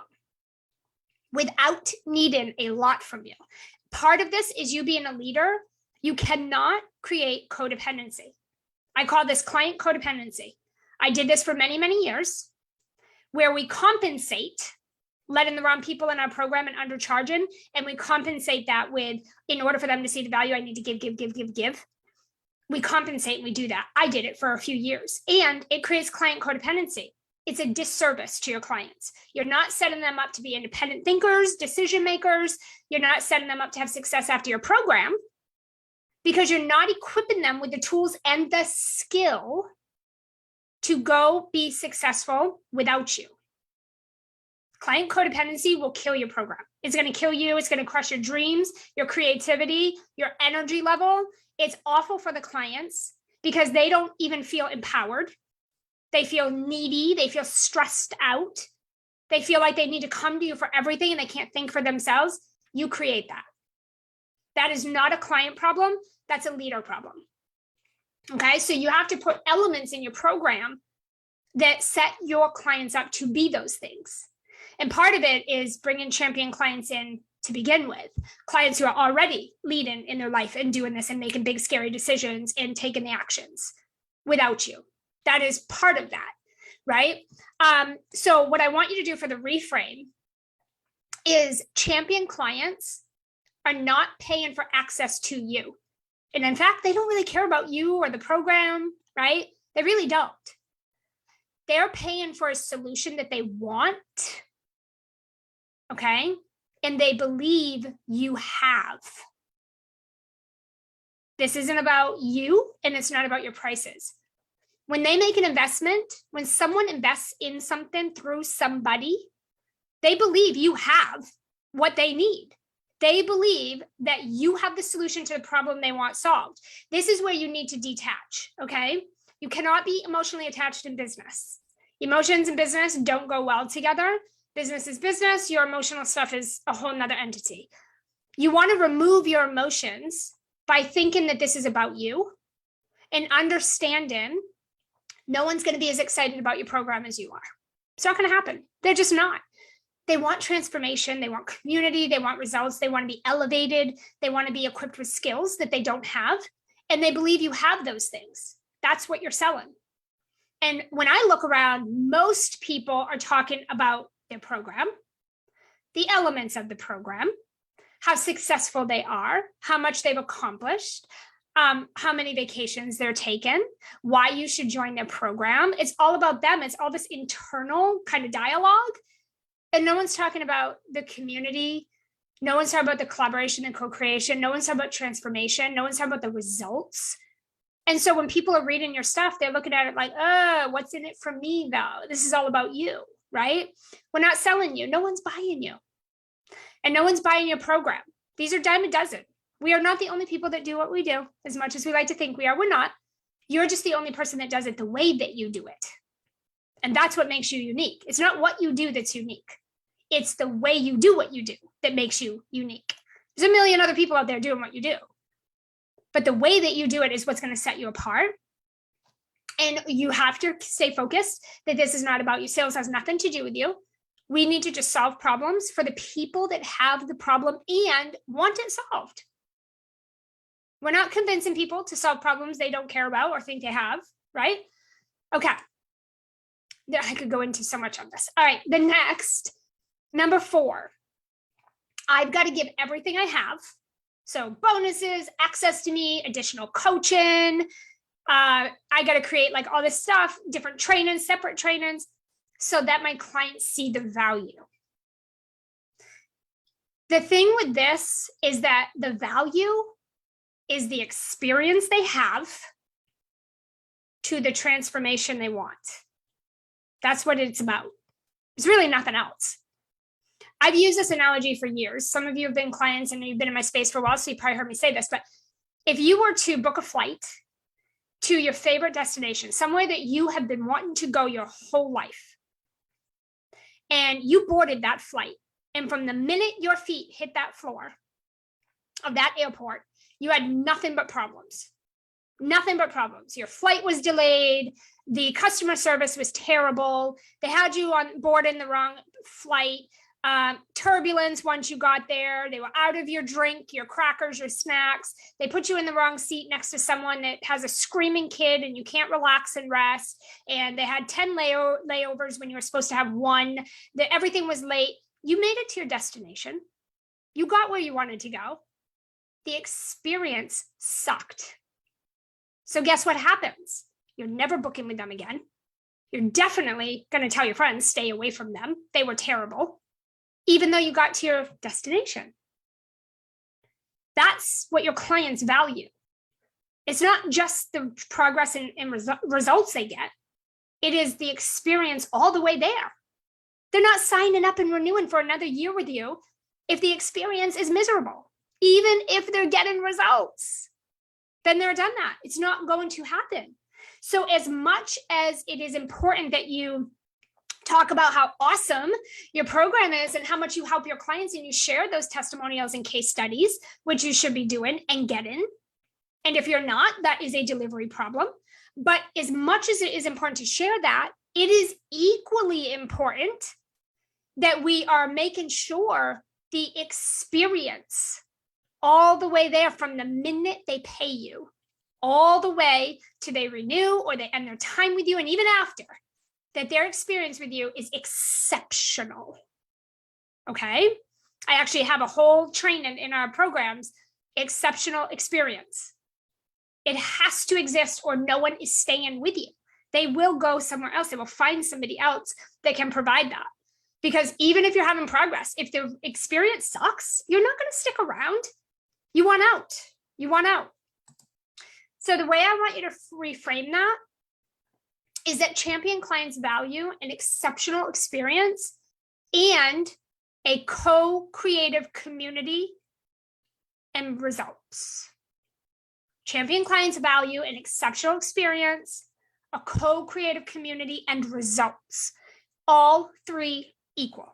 without needing a lot from you. Part of this is you being a leader. You cannot create codependency. I call this client codependency. I did this for many, many years, where we compensate letting the wrong people in our program and undercharging, and we compensate that with, in order for them to see the value, I need to give. We compensate and we do that. I did it for a few years, and it creates client codependency. It's a disservice to your clients. You're not setting them up to be independent thinkers, decision makers. You're not setting them up to have success after your program, because you're not equipping them with the tools and the skill to go be successful without you. Client codependency will kill your program. It's going to kill you. It's going to crush your dreams, your creativity, your energy level. It's awful for the clients because they don't even feel empowered. They feel needy. They feel stressed out. They feel like they need to come to you for everything and they can't think for themselves. You create that. That is not a client problem. That's a leader problem. Okay, so you have to put elements in your program that set your clients up to be those things. And part of it is bringing champion clients in to begin with, clients who are already leading in their life and doing this and making big, scary decisions and taking the actions without you. That is part of that, right? So what I want you to do for the reframe is champion clients are not paying for access to you. And in fact, they don't really care about you or the program, right? They really don't. They're paying for a solution that they want, okay? And they believe you have. This isn't about you, and it's not about your prices. When they make an investment, when someone invests in something through somebody, they believe you have what they need. They believe that you have the solution to the problem they want solved. This is where you need to detach, okay? You cannot be emotionally attached in business. Emotions and business don't go well together. Business is business. Your emotional stuff is a whole nother entity. You want to remove your emotions by thinking that this is about you and understanding no one's going to be as excited about your program as you are. It's not going to happen. They're just not. They want transformation. They want community. They want results. They want to be elevated. They want to be equipped with skills that they don't have. And they believe you have those things. That's what you're selling. And when I look around, most people are talking about their program, the elements of the program, how successful they are, how much they've accomplished, how many vacations they're taken, why you should join their program. It's all about them. It's all this internal kind of dialogue. And no one's talking about the community. No one's talking about the collaboration and co-creation. No one's talking about transformation. No one's talking about the results. And so when people are reading your stuff, they're looking at it like, what's in it for me though? This is all about you, right? We're not selling you. No one's buying you. And no one's buying your program. These are dime a dozen. We are not the only people that do what we do, as much as we like to think we are. We're not. You're just the only person that does it the way that you do it. And that's what makes you unique. It's not what you do that's unique. It's the way you do what you do that makes you unique. There's a million other people out there doing what you do. But the way that you do it is what's going to set you apart. And you have to stay focused that this is not about you. Sales has nothing to do with you. We need to just solve problems for the people that have the problem and want it solved. We're not convincing people to solve problems they don't care about or think they have, right? Okay. I could go into so much on this. All right, the next, number 4, I've got to give everything I have. So bonuses, access to me, additional coaching. I got to create like all this stuff, different trainings, separate trainings, so that my clients see the value. The thing with this is that the value is the experience they have to the transformation they want. That's what it's about. It's really nothing else. I've used this analogy for years. Some of you have been clients and you've been in my space for a while, so you probably heard me say this, but if you were to book a flight to your favorite destination, somewhere that you have been wanting to go your whole life, and you boarded that flight, and from the minute your feet hit that floor of that airport, you had nothing but problems. Nothing but problems. Your flight was delayed. The customer service was terrible. They had you on board in the wrong flight. Turbulence once you got there. They were out of your drink, your crackers, your snacks. They put you in the wrong seat next to someone that has a screaming kid and you can't relax and rest. And they had 10 layovers when you were supposed to have 1. That everything was late. You made it to your destination. You got where you wanted to go. The experience sucked. So guess what happens? You're never booking with them again. You're definitely going to tell your friends, stay away from them. They were terrible, even though you got to your destination. That's what your clients value. It's not just the progress and results they get. It is the experience all the way there. They're not signing up and renewing for another year with you if the experience is miserable. Even if they're getting results, then they're done that. It's not going to happen. So as much as it is important that you talk about how awesome your program is and how much you help your clients and you share those testimonials and case studies, which you should be doing and getting. And if you're not, that is a delivery problem. But as much as it is important to share that, it is equally important that we are making sure the experience all the way there from the minute they pay you, all the way to they renew or they end their time with you, and even after, that their experience with you is exceptional. Okay? I actually have a whole training in our programs, exceptional experience. It has to exist or no one is staying with you. They will go somewhere else. They will find somebody else that can provide that. Because even if you're having progress, if the experience sucks, you're not going to stick around. You want out. You want out. So the way I want you to reframe that is that champion clients value an exceptional experience and a co-creative community and results. Champion clients value an exceptional experience, a co-creative community, and results. All 3 equal.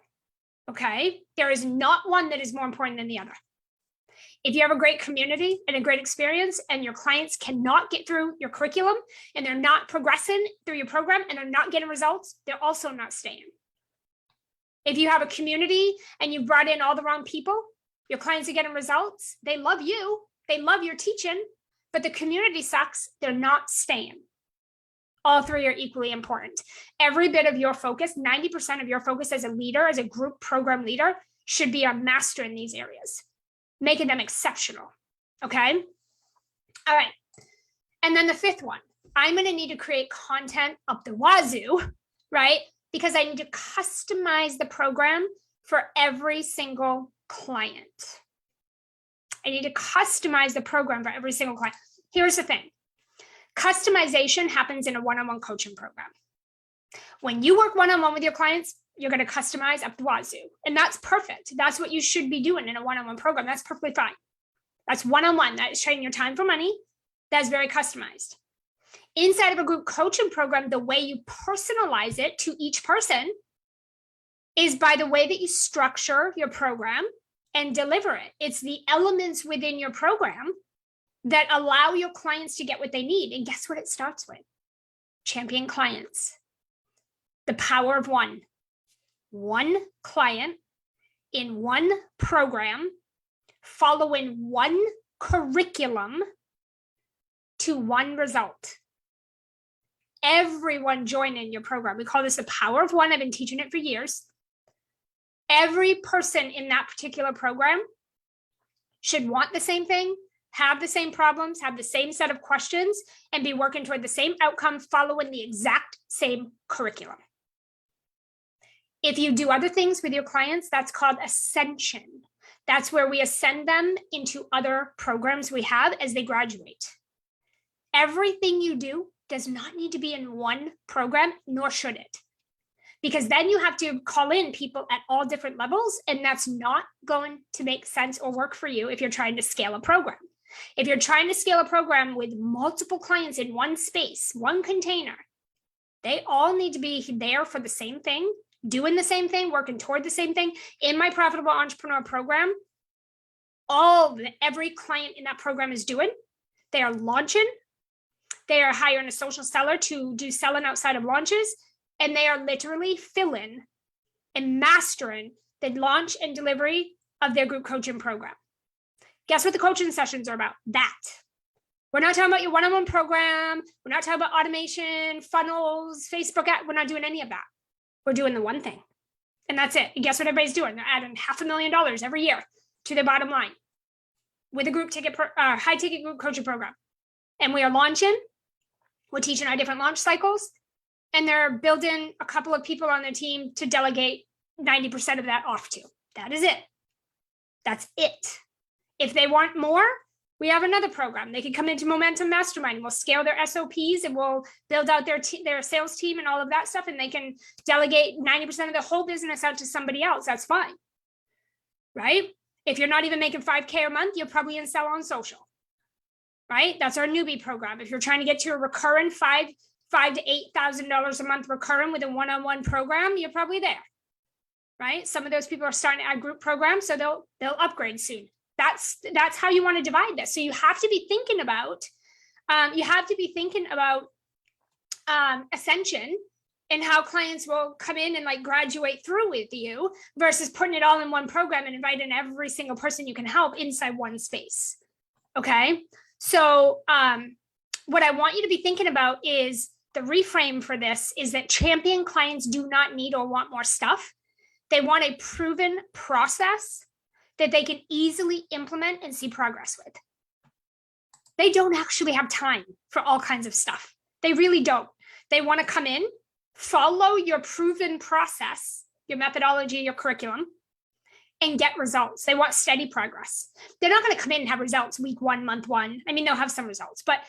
Okay? There is not one that is more important than the other. If you have a great community and a great experience and your clients cannot get through your curriculum and they're not progressing through your program and they're not getting results, they're also not staying. If you have a community and you brought in all the wrong people, your clients are getting results, they love you, they love your teaching, but the community sucks, they're not staying. All three are equally important. Every bit of your focus, 90% of your focus as a leader, as a group program leader, should be on mastering these areas, making them exceptional. Okay? All right. And then the fifth one, I'm going to need to create content up the wazoo, right? Because I need to customize the program for every single client. I need to customize the program for every single client. Here's the thing. Customization happens in a one-on-one coaching program. When you work one-on-one with your clients, you're going to customize up the wazoo. And that's perfect. That's what you should be doing in a one-on-one program. That's perfectly fine. That's one-on-one. That is trading your time for money. That's very customized. Inside of a group coaching program, the way you personalize it to each person is by the way that you structure your program and deliver it. It's the elements within your program that allow your clients to get what they need. And guess what it starts with? Champion clients. The power of one. One client in one program, following one curriculum to one result. Everyone join in your program. We call this the power of one. I've been teaching it for years. Every person in that particular program should want the same thing, have the same problems, have the same set of questions, and be working toward the same outcome following the exact same curriculum. If you do other things with your clients, that's called ascension. That's where we ascend them into other programs we have as they graduate. Everything you do does not need to be in one program, nor should it. Because then you have to call in people at all different levels, and that's not going to make sense or work for you if you're trying to scale a program. If you're trying to scale a program with multiple clients in one space, one container, they all need to be there for the same thing, doing the same thing, working toward the same thing. In my Profitable Entrepreneur program, every client in that program is doing, they are launching, they are hiring a social seller to do selling outside of launches, and they are literally filling and mastering the launch and delivery of their group coaching program. Guess what the coaching sessions are about? That. We're not talking about your one-on-one program. We're not talking about automation, funnels, Facebook ad. We're not doing any of that. We're doing the one thing. And that's it. And guess what everybody's doing? They're adding $500,000 every year to their bottom line with a group ticket, high ticket group coaching program. And we are launching. We're teaching our different launch cycles. And they're building a couple of people on their team to delegate 90% of that off to. That is it. That's it. If they want more, we have another program. They can come into Momentum Mastermind. We'll scale their SOPs and we'll build out their sales team and all of that stuff. And they can delegate 90% of the whole business out to somebody else. That's fine. Right? If you're not even making $5K a month, you're probably in Sell on Social. Right? That's our newbie program. If you're trying to get to a recurring $5,000 to $8,000 a month recurring with a one-on-one program, you're probably there. Right? Some of those people are starting to add group programs, so they'll upgrade soon. That's how you want to divide this. So you have to be thinking about ascension and how clients will come in and like graduate through with you versus putting it all in one program and inviting every single person you can help inside one space. Okay. So what I want you to be thinking about is the reframe for this is that champion clients do not need or want more stuff. They want a proven process that they can easily implement and see progress with. They don't actually have time for all kinds of stuff. They really don't. They want to come in, follow your proven process, your methodology, your curriculum, and get results. They want steady progress. They're not going to come in and have results week 1, month 1. I mean, they'll have some results, but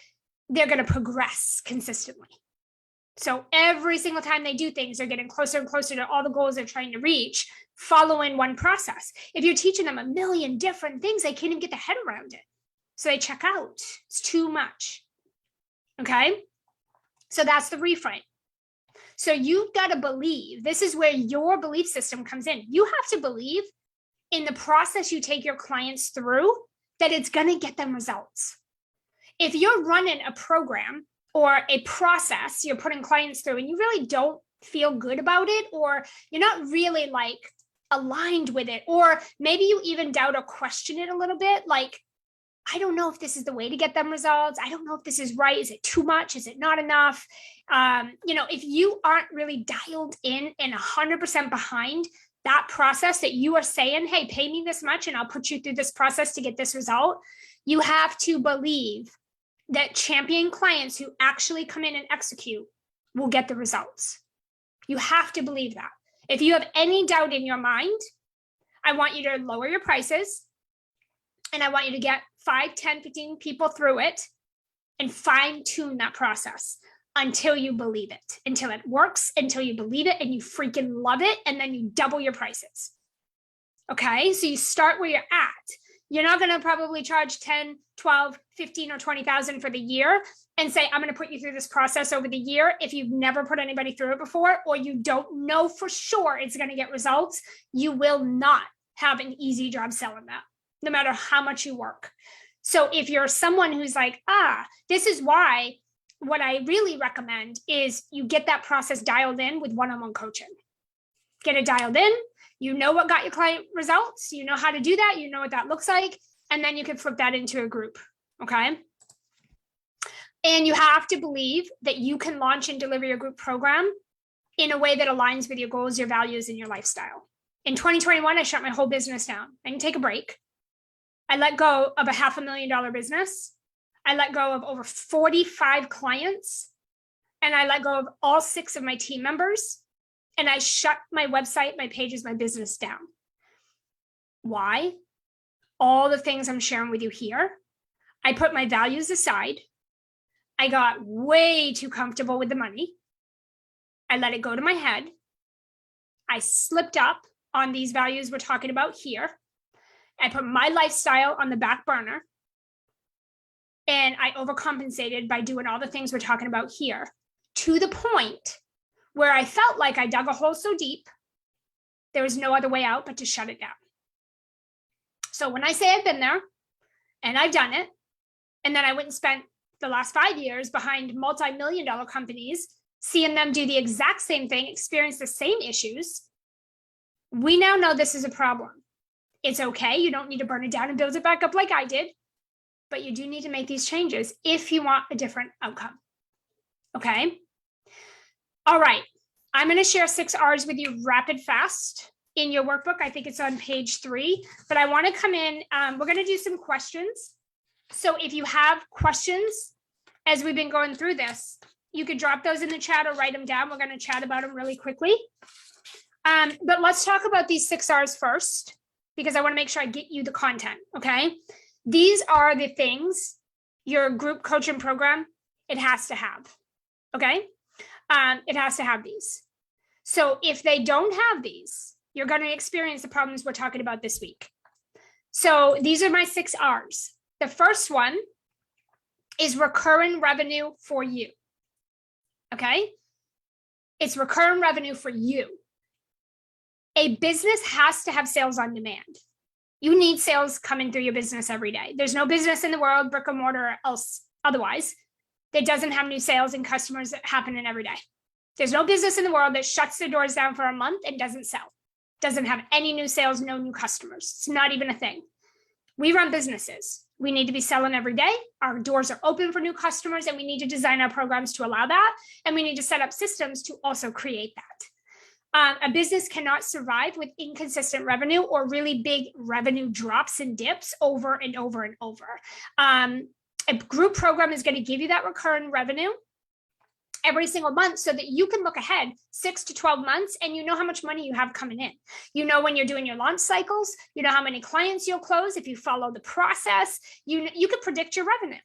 they're going to progress consistently. So every single time they do things, they're getting closer and closer to all the goals they're trying to reach, following one process. If you're teaching them a million different things, they can't even get their head around it. So they check out. It's too much. Okay? So that's the reframe. So you've got to believe, this is where your belief system comes in. You have to believe in the process you take your clients through that it's going to get them results. If you're running a program or a process you're putting clients through and you really don't feel good about it, or you're not really like aligned with it, or maybe you even doubt or question it a little bit, like, I don't know if this is the way to get them results. I don't know if this is right. Is it too much? Is it not enough? If you aren't really dialed in and 100% behind that process that you are saying, hey, pay me this much and I'll put you through this process to get this result, you have to believe that champion clients who actually come in and execute will get the results. You have to believe that. If you have any doubt in your mind, I want you to lower your prices and I want you to get 5, 10, 15 people through it and fine tune that process until you believe it, until it works, until you believe it and you freaking love it. And then you double your prices. Okay. So you start where you're at. You're not going to probably charge 10, 12, 15 or 20,000 for the year and say, I'm going to put you through this process over the year. If you've never put anybody through it before, or you don't know for sure it's going to get results, you will not have an easy job selling that, no matter how much you work. So if you're someone who's like, this is why, what I really recommend is you get that process dialed in with one-on-one coaching. Get it dialed in. You know what got your client results. You know how to do that. You know what that looks like. And then you can flip that into a group. Okay. And you have to believe that you can launch and deliver your group program in a way that aligns with your goals, your values, and your lifestyle. In 2021, I shut my whole business down. I didn't take a break. I let go of a $500,000 business. I let go of over 45 clients. And I let go of all 6 of my team members. And I shut my website, my pages, my business down. Why? All the things I'm sharing with you here. I put my values aside. I got way too comfortable with the money. I let it go to my head. I slipped up on these values we're talking about here. I put my lifestyle on the back burner. And I overcompensated by doing all the things we're talking about here, to the point where I felt like I dug a hole so deep, there was no other way out but to shut it down. So when I say I've been there and I've done it, and then I went and spent the last 5 years behind multi-million-dollar companies, seeing them do the exact same thing, experience the same issues, we now know this is a problem. It's okay. You don't need to burn it down and build it back up like I did, but you do need to make these changes if you want a different outcome. Okay. All right. I'm going to share 6 R's with you rapid fast in your workbook. I think it's on page 3, but I want to come in. We're going to do some questions. So if you have questions as we've been going through this, you could drop those in the chat or write them down. We're going to chat about them really quickly. But let's talk about these 6 R's first, because I want to make sure I get you the content. Okay. These are the things your group coaching program, it has to have. Okay. It has to have these. So if they don't have these, you're going to experience the problems we're talking about this week. So these are my 6 R's. The first one is recurring revenue for you. Okay. It's recurring revenue for you. A business has to have sales on demand. You need sales coming through your business every day. There's no business in the world, brick and mortar or else otherwise, that doesn't have new sales and customers happening every day. There's no business in the world that shuts their doors down for a month and doesn't sell. Doesn't have any new sales, no new customers. It's not even a thing. We run businesses. We need to be selling every day. Our doors are open for new customers, and we need to design our programs to allow that. And we need to set up systems to also create that. A business cannot survive with inconsistent revenue or really big revenue drops and dips over and over and over. A group program is going to give you that recurring revenue every single month so that you can look ahead 6 to 12 months and you know how much money you have coming in. You know when you're doing your launch cycles, you know how many clients you'll close if you follow the process. You can predict your revenue.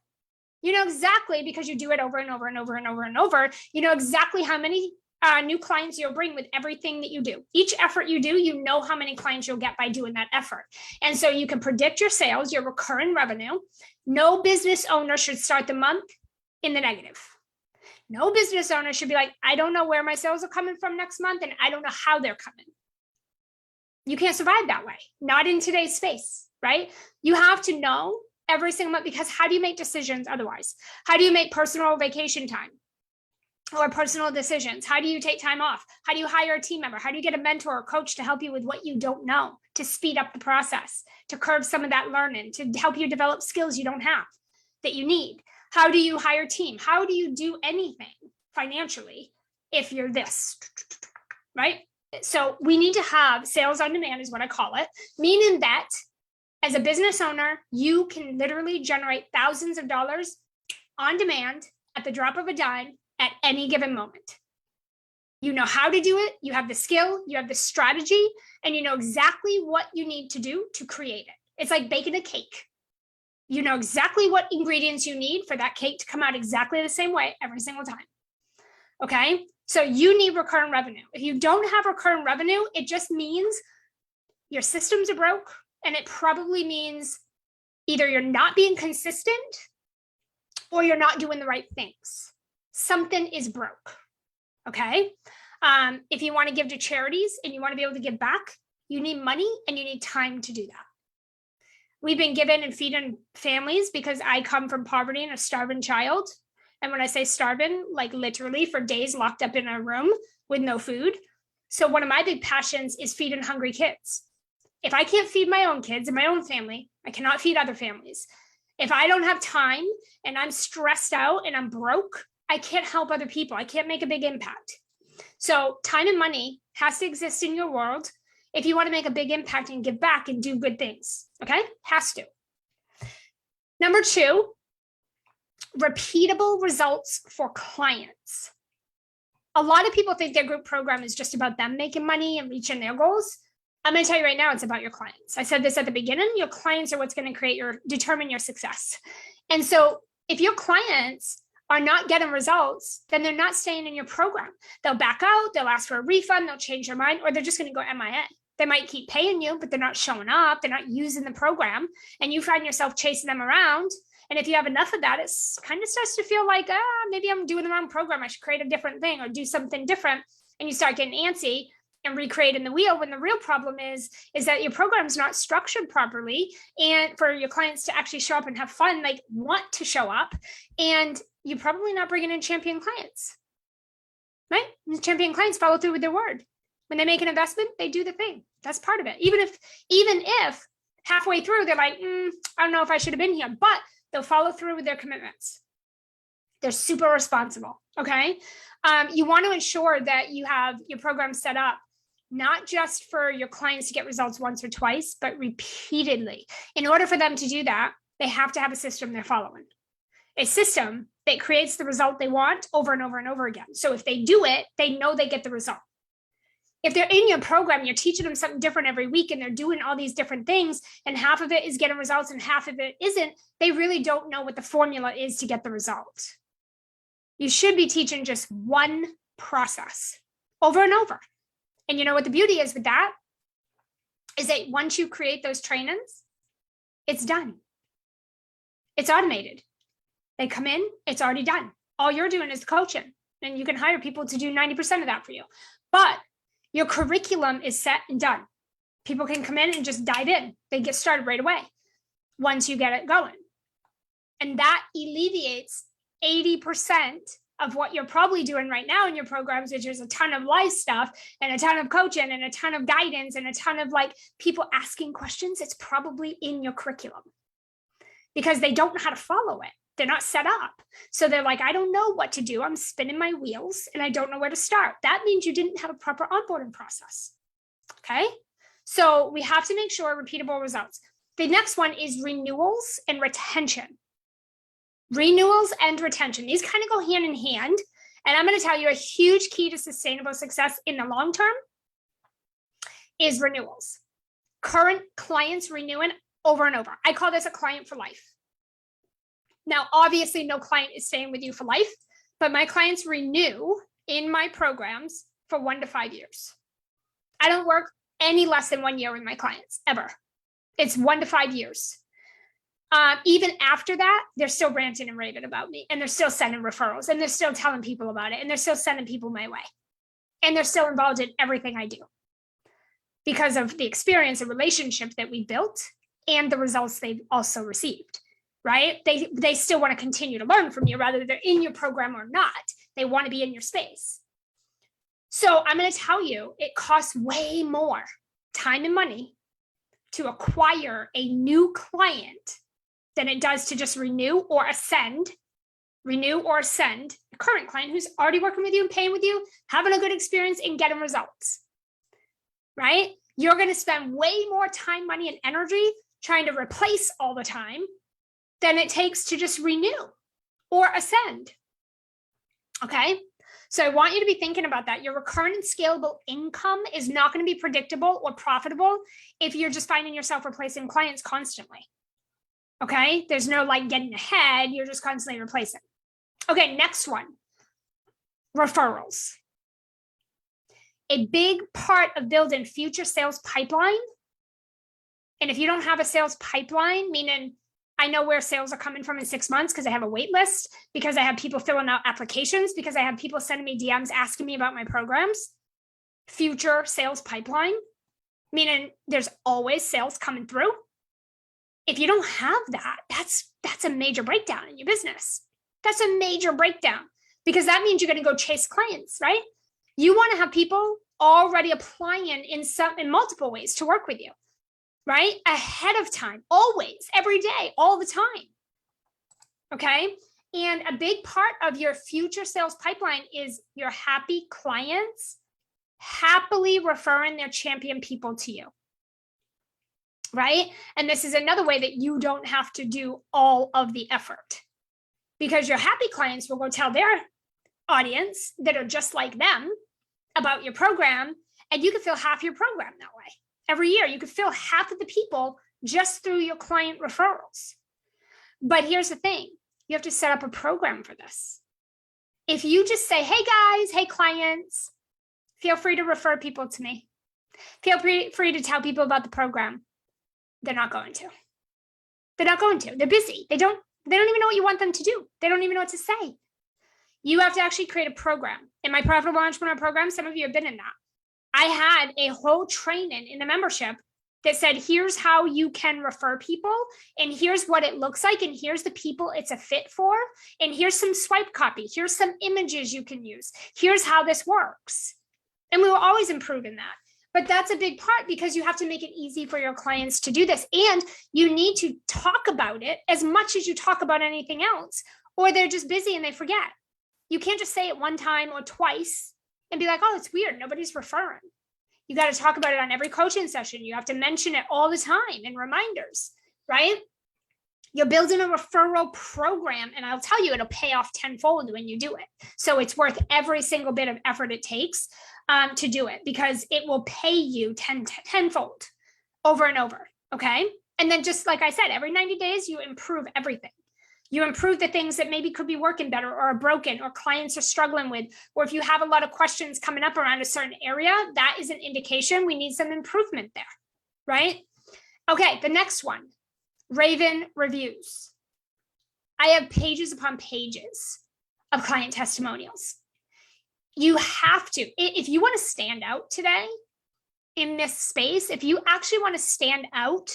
You know exactly, because you do it over and over and over and over and over. You know exactly how many new clients you'll bring with everything that you do. Each effort you do, you know how many clients you'll get by doing that effort. And so you can predict your sales, your recurring revenue. No business owner should start the month in the negative. No business owner should be like, I don't know where my sales are coming from next month, and I don't know how they're coming. You can't survive that way. Not in today's space, right? You have to know every single month, because how do you make decisions otherwise? How do you make personal vacation time? or personal decisions? How do you take time off? How do you hire a team member? How do you get a mentor or coach to help you with what you don't know, to speed up the process, to curb some of that learning, to help you develop skills you don't have that you need? How do you hire a team? How do you do anything financially if you're this, right? So we need to have sales on demand is what I call it, meaning that as a business owner, you can literally generate thousands of dollars on demand at the drop of a dime at any given moment. You know how to do it, you have the skill, you have the strategy, and you know exactly what you need to do to create it. It's like baking a cake. You know exactly what ingredients you need for that cake to come out exactly the same way every single time. Okay? So you need recurring revenue. If you don't have recurring revenue, it just means your systems are broke, and it probably means either you're not being consistent or you're not doing the right things. Something is broke, okay? If you want to give to charities and you want to be able to give back, you need money and you need time to do that. We've been given and feeding families because I come from poverty and a starving child. And when I say starving, like literally for days locked up in a room with no food. So one of my big passions is feeding hungry kids. If I can't feed my own kids and my own family, I cannot feed other families. If I don't have time and I'm stressed out and I'm broke, I can't help other people. I can't make a big impact. So time and money has to exist in your world if you want to make a big impact and give back and do good things. Okay? Has to. Number 2, repeatable results for clients. A lot of people think their group program is just about them making money and reaching their goals. I'm going to tell you right now, it's about your clients. I said this at the beginning, your clients are what's going to determine your success. And so if your clients are not getting results, then they're not staying in your program. They'll back out, they'll ask for a refund, they'll change their mind, or they're just going to go MIA. They might keep paying you, but they're not showing up, they're not using the program, and you find yourself chasing them around. And if you have enough of that, it kind of starts to feel like, maybe I'm doing the wrong program. I should create a different thing or do something different. And you start getting antsy and recreating the wheel, when the real problem is that your program's not structured properly, and for your clients to actually show up and have fun, like want to show up, and you're probably not bringing in champion clients, right? And champion clients follow through with their word. When they make an investment, they do the thing. That's part of it. Even if halfway through they're like, I don't know if I should have been here, but they'll follow through with their commitments. They're super responsible. Okay. You want to ensure that you have your program set up not just for your clients to get results once or twice, but repeatedly. In order for them to do that, they have to have a system they're following. A system that creates the result they want over and over and over again. So if they do it, they know they get the result. If they're in your program, you're teaching them something different every week and they're doing all these different things, and half of it is getting results and half of it isn't, they really don't know what the formula is to get the result. You should be teaching just one process over and over. And you know what the beauty is with that? Is that once you create those trainings, it's done. It's automated. They come in, it's already done. All you're doing is coaching, and you can hire people to do 90% of that for you. But your curriculum is set and done. People can come in and just dive in. They get started right away once you get it going. And that alleviates 80% of what you're probably doing right now in your programs, which is a ton of life stuff and a ton of coaching and a ton of guidance and a ton of like people asking questions. It's probably in your curriculum because they don't know how to follow it. They're not set up. So they're like, I don't know what to do. I'm spinning my wheels and I don't know where to start. That means you didn't have a proper onboarding process. Okay. So we have to make sure repeatable results. The next one is renewals and retention. Renewals and retention. These kind of go hand in hand. And I'm going to tell you a huge key to sustainable success in the long term is renewals. Current clients renewing over and over. I call this a client for life. Now, obviously, no client is staying with you for life, but my clients renew in my programs for 1 to 5 years. I don't work any less than 1 year with my clients, ever. It's 1 to 5 years. Even after that, they're still ranting and raving about me, and they're still sending referrals, and they're still telling people about it, and they're still sending people my way, and they're still involved in everything I do because of the experience and relationship that we built and the results they've also received, right? They still want to continue to learn from you, whether they're in your program or not. They want to be in your space. So I'm going to tell you, it costs way more time and money to acquire a new client than it does to just renew or ascend a current client who's already working with you and paying with you, having a good experience and getting results, right? You're going to spend way more time, money, and energy trying to replace all the time than it takes to just renew or ascend. Okay? So I want you to be thinking about that. Your recurrent and scalable income is not going to be predictable or profitable if you're just finding yourself replacing clients constantly. Okay? There's no like getting ahead. You're just constantly replacing. Okay, next one. Referrals. A big part of building future sales pipeline. And if you don't have a sales pipeline, meaning I know where sales are coming from in 6 months because I have a wait list, because I have people filling out applications, because I have people sending me DMs asking me about my programs. Future sales pipeline, meaning there's always sales coming through. If you don't have that, that's a major breakdown in your business. That's a major breakdown because that means you're going to go chase clients, right? You want to have people already applying in multiple ways to work with you, right? Ahead of time, always, every day, all the time. Okay. And a big part of your future sales pipeline is your happy clients happily referring their champion people to you. Right? And this is another way that you don't have to do all of the effort because your happy clients will go tell their audience that are just like them about your program, and you can fill half your program that way. Every year, you could fill half of the people just through your client referrals. But here's the thing. You have to set up a program for this. If you just say, hey guys, hey clients, feel free to refer people to me. Feel free to tell people about the program. They're not going to. They're not going to. They're busy. They don't even know what you want them to do. They don't even know what to say. You have to actually create a program. In my Profitable Entrepreneur program, some of you have been in that. I had a whole training in the membership that said, here's how you can refer people, and here's what it looks like, and here's the people it's a fit for, and here's some swipe copy, here's some images you can use, here's how this works. And we were always improving that. But that's a big part because you have to make it easy for your clients to do this. And you need to talk about it as much as you talk about anything else, or they're just busy and they forget. You can't just say it one time or twice and be like, oh, it's weird. Nobody's referring. You got to talk about it on every coaching session. You have to mention it all the time in reminders, right? You're building a referral program, and I'll tell you, it'll pay off tenfold when you do it. So it's worth every single bit of effort it takes to do it because it will pay you tenfold over and over, okay? And then just like I said, every 90 days, you improve everything. You improve the things that maybe could be working better or are broken or clients are struggling with, or if you have a lot of questions coming up around a certain area, that is an indication we need some improvement there, right? Okay, the next one, Raven reviews. I have pages upon pages of client testimonials. You have to, if you want to stand out today in this space, if you actually want to stand out,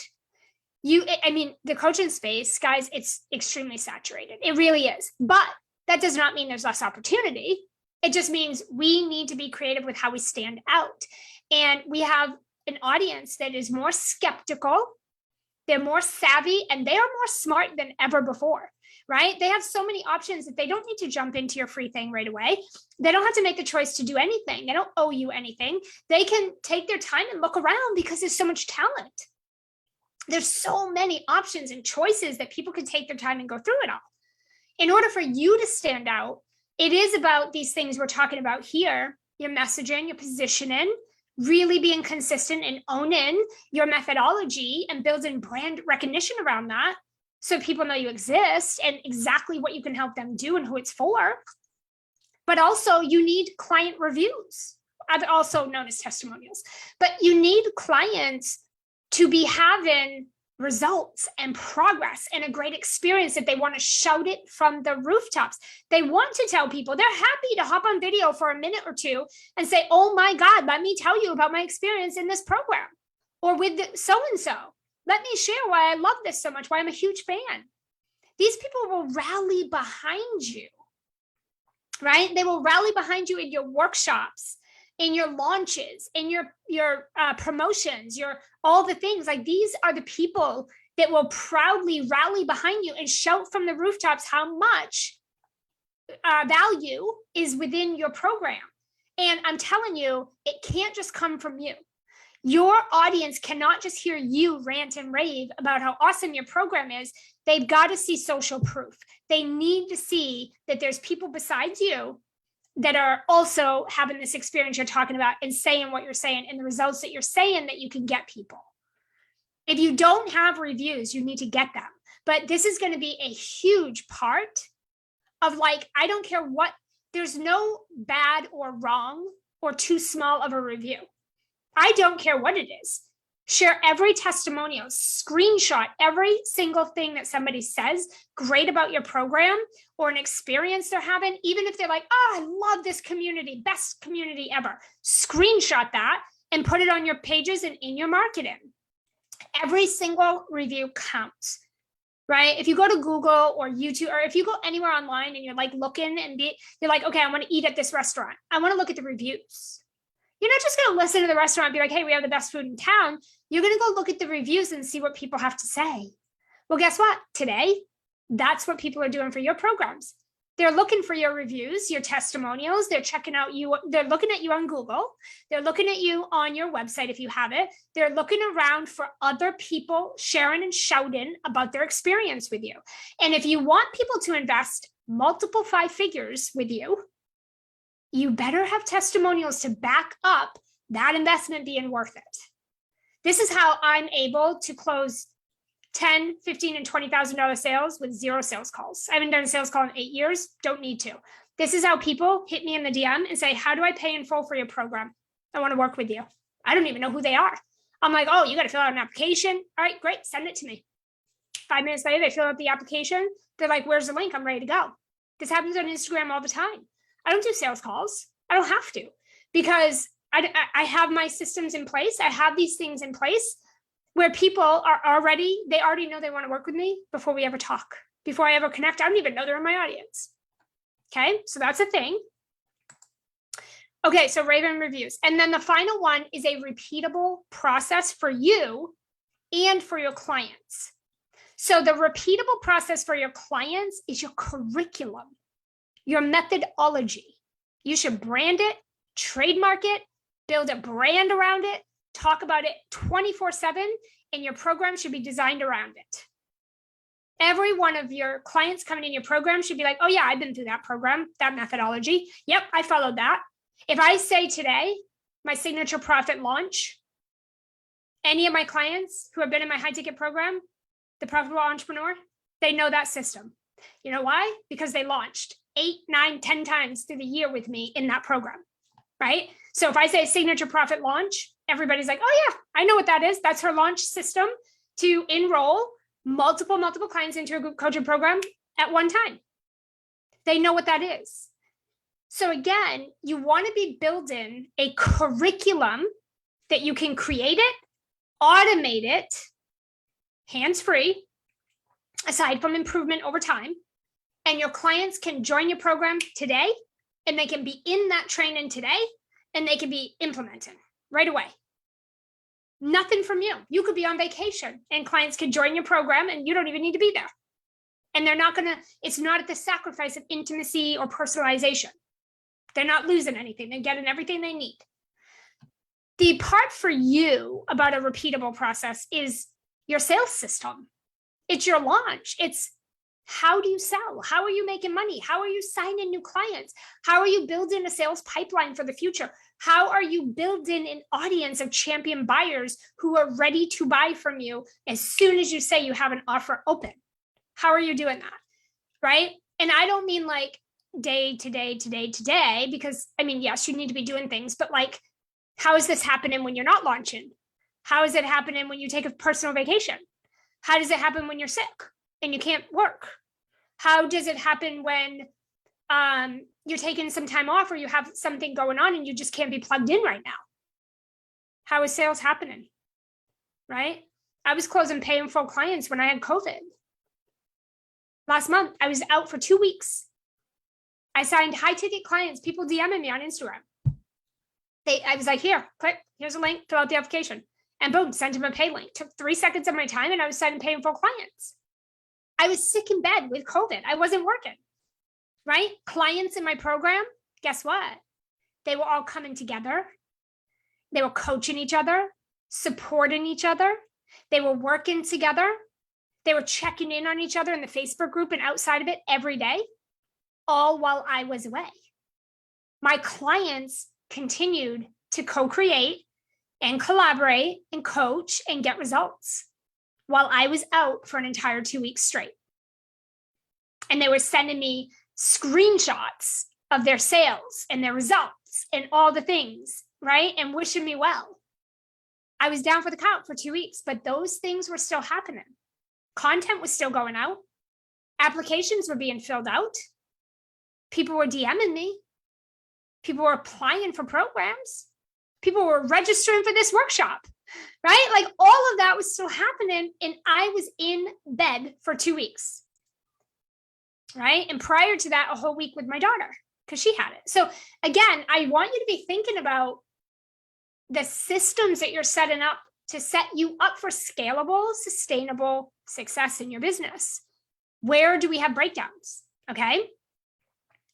the coaching space, guys, it's extremely saturated. It really is. But that does not mean there's less opportunity. It just means we need to be creative with how we stand out. And we have an audience that is more skeptical. They're more savvy and they are more smart than ever before, right? They have so many options that they don't need to jump into your free thing right away. They don't have to make the choice to do anything. They don't owe you anything. They can take their time and look around because there's so much talent. There's so many options and choices that people can take their time and go through it all. In order for you to stand out, it is about these things we're talking about here, your messaging, your positioning, really being consistent and owning your methodology and building brand recognition around that so people know you exist and exactly what you can help them do and who it's for. But also you need client reviews, also known as testimonials, but you need clients to be having results and progress and a great experience that they want to shout it from the rooftops. They want to tell people, they're happy to hop on video for a minute or two and say, oh my God, let me tell you about my experience in this program or with so-and-so. Let me share why I love this so much, why I'm a huge fan. These people will rally behind you. right? They will rally behind you in your workshops, in your launches, in your promotions, your all the things. Like, these are the people that will proudly rally behind you and shout from the rooftops how much value is within your program. And I'm telling you, it can't just come from you. Your audience cannot just hear you rant and rave about how awesome your program is. They've got to see social proof. They need to see that there's people besides you that are also having this experience you're talking about and saying what you're saying and the results that you're saying that you can get people. If you don't have reviews, you need to get them. But this is going to be a huge part of, like, I don't care what, there's no bad or wrong or too small of a review. I don't care what it is. Share every testimonial, screenshot every single thing that somebody says great about your program or an experience they're having, even if they're like, oh, I love this community, best community ever. Screenshot that and put it on your pages and in your marketing. Every single review counts, right? If you go to Google or YouTube, or if you go anywhere online and you're like looking and you're like, okay, I want to eat at this restaurant, I want to look at the reviews. You're not just going to listen to the restaurant and be like, hey, we have the best food in town. You're going to go look at the reviews and see what people have to say. Well, guess what? Today, that's what people are doing for your programs. They're looking for your reviews, your testimonials. They're checking out you. They're looking at you on Google. They're looking at you on your website if you have it. They're looking around for other people sharing and shouting about their experience with you. And if you want people to invest multiple 5 figures with you, you better have testimonials to back up that investment being worth it. This is how I'm able to close $10, $15, and $20,000 sales with 0 sales calls. I haven't done a sales call in 8 years. Don't need to. This is how people hit me in the DM and say, how do I pay in full for your program? I want to work with you. I don't even know who they are. I'm like, oh, you got to fill out an application. All right, great. Send it to me. 5 minutes later, they fill out the application. They're like, where's the link? I'm ready to go. This happens on Instagram all the time. I don't do sales calls. I don't have to, because I have my systems in place. I have these things in place where people are already know they want to work with me before we ever talk, before I ever connect. I don't even know they're in my audience. Okay, so that's a thing. Okay, so Raven reviews. And then the final one is a repeatable process for you and for your clients. So the repeatable process for your clients is your curriculum, your methodology. You should brand it, trademark it, build a brand around it, talk about it 24/7, and your program should be designed around it. Every one of your clients coming in your program should be like, oh yeah, I've been through that program, that methodology. Yep, I followed that. If I say today, my signature profit launch, any of my clients who have been in my high ticket program, the Profitable Entrepreneur, they know that system. You know why? Because they launched 8, 9, 10 times through the year with me in that program, right? So if I say signature profit launch, everybody's like, oh yeah, I know what that is. That's her launch system to enroll multiple clients into a group coaching program at one time. They know what that is. So again, you want to be building a curriculum that you can create it, automate it, hands-free, aside from improvement over time. And your clients can join your program today, and they can be in that training today, and they can be implementing right away. Nothing from you. You could be on vacation and clients can join your program and you don't even need to be there. And they're not gonna, it's not at the sacrifice of intimacy or personalization. They're not losing anything. They're getting everything they need. The part for you about a repeatable process is your sales system. It's your launch. It's how do you sell? How are you making money? How are you signing new clients? How are you building a sales pipeline for the future? How are you building an audience of champion buyers who are ready to buy from you as soon as you say you have an offer open? How are you doing that? Right? And I don't mean like day to day, because I mean, yes, you need to be doing things, but like, how is this happening when you're not launching? How is it happening when you take a personal vacation? How does it happen when you're sick and you can't work? How does it happen when you're taking some time off or you have something going on and you just can't be plugged in right now? How is sales happening? Right? I was closing pay in full clients when I had COVID. Last month, I was out for 2 weeks. I signed high ticket clients, people DMing me on Instagram. I was like, here, click, here's a link, fill out the application. And boom, sent them a pay link. Took 3 seconds of my time and I was signing paying for clients. I was sick in bed with COVID. I wasn't working, right? Clients in my program, guess what? They were all coming together. They were coaching each other, supporting each other. They were working together. They were checking in on each other in the Facebook group and outside of it every day, all while I was away. My clients continued to co-create and collaborate and coach and get results while I was out for an entire 2 weeks straight. And they were sending me screenshots of their sales and their results and all the things, right? And wishing me well. I was down for the count for 2 weeks, but those things were still happening. Content was still going out. Applications were being filled out. People were DMing me. People were applying for programs. People were registering for this workshop, right? Like all of that was still happening. And I was in bed for 2 weeks, right? And prior to that, a whole week with my daughter because she had it. So again, I want you to be thinking about the systems that you're setting up to set you up for scalable, sustainable success in your business. Where do we have breakdowns? Okay.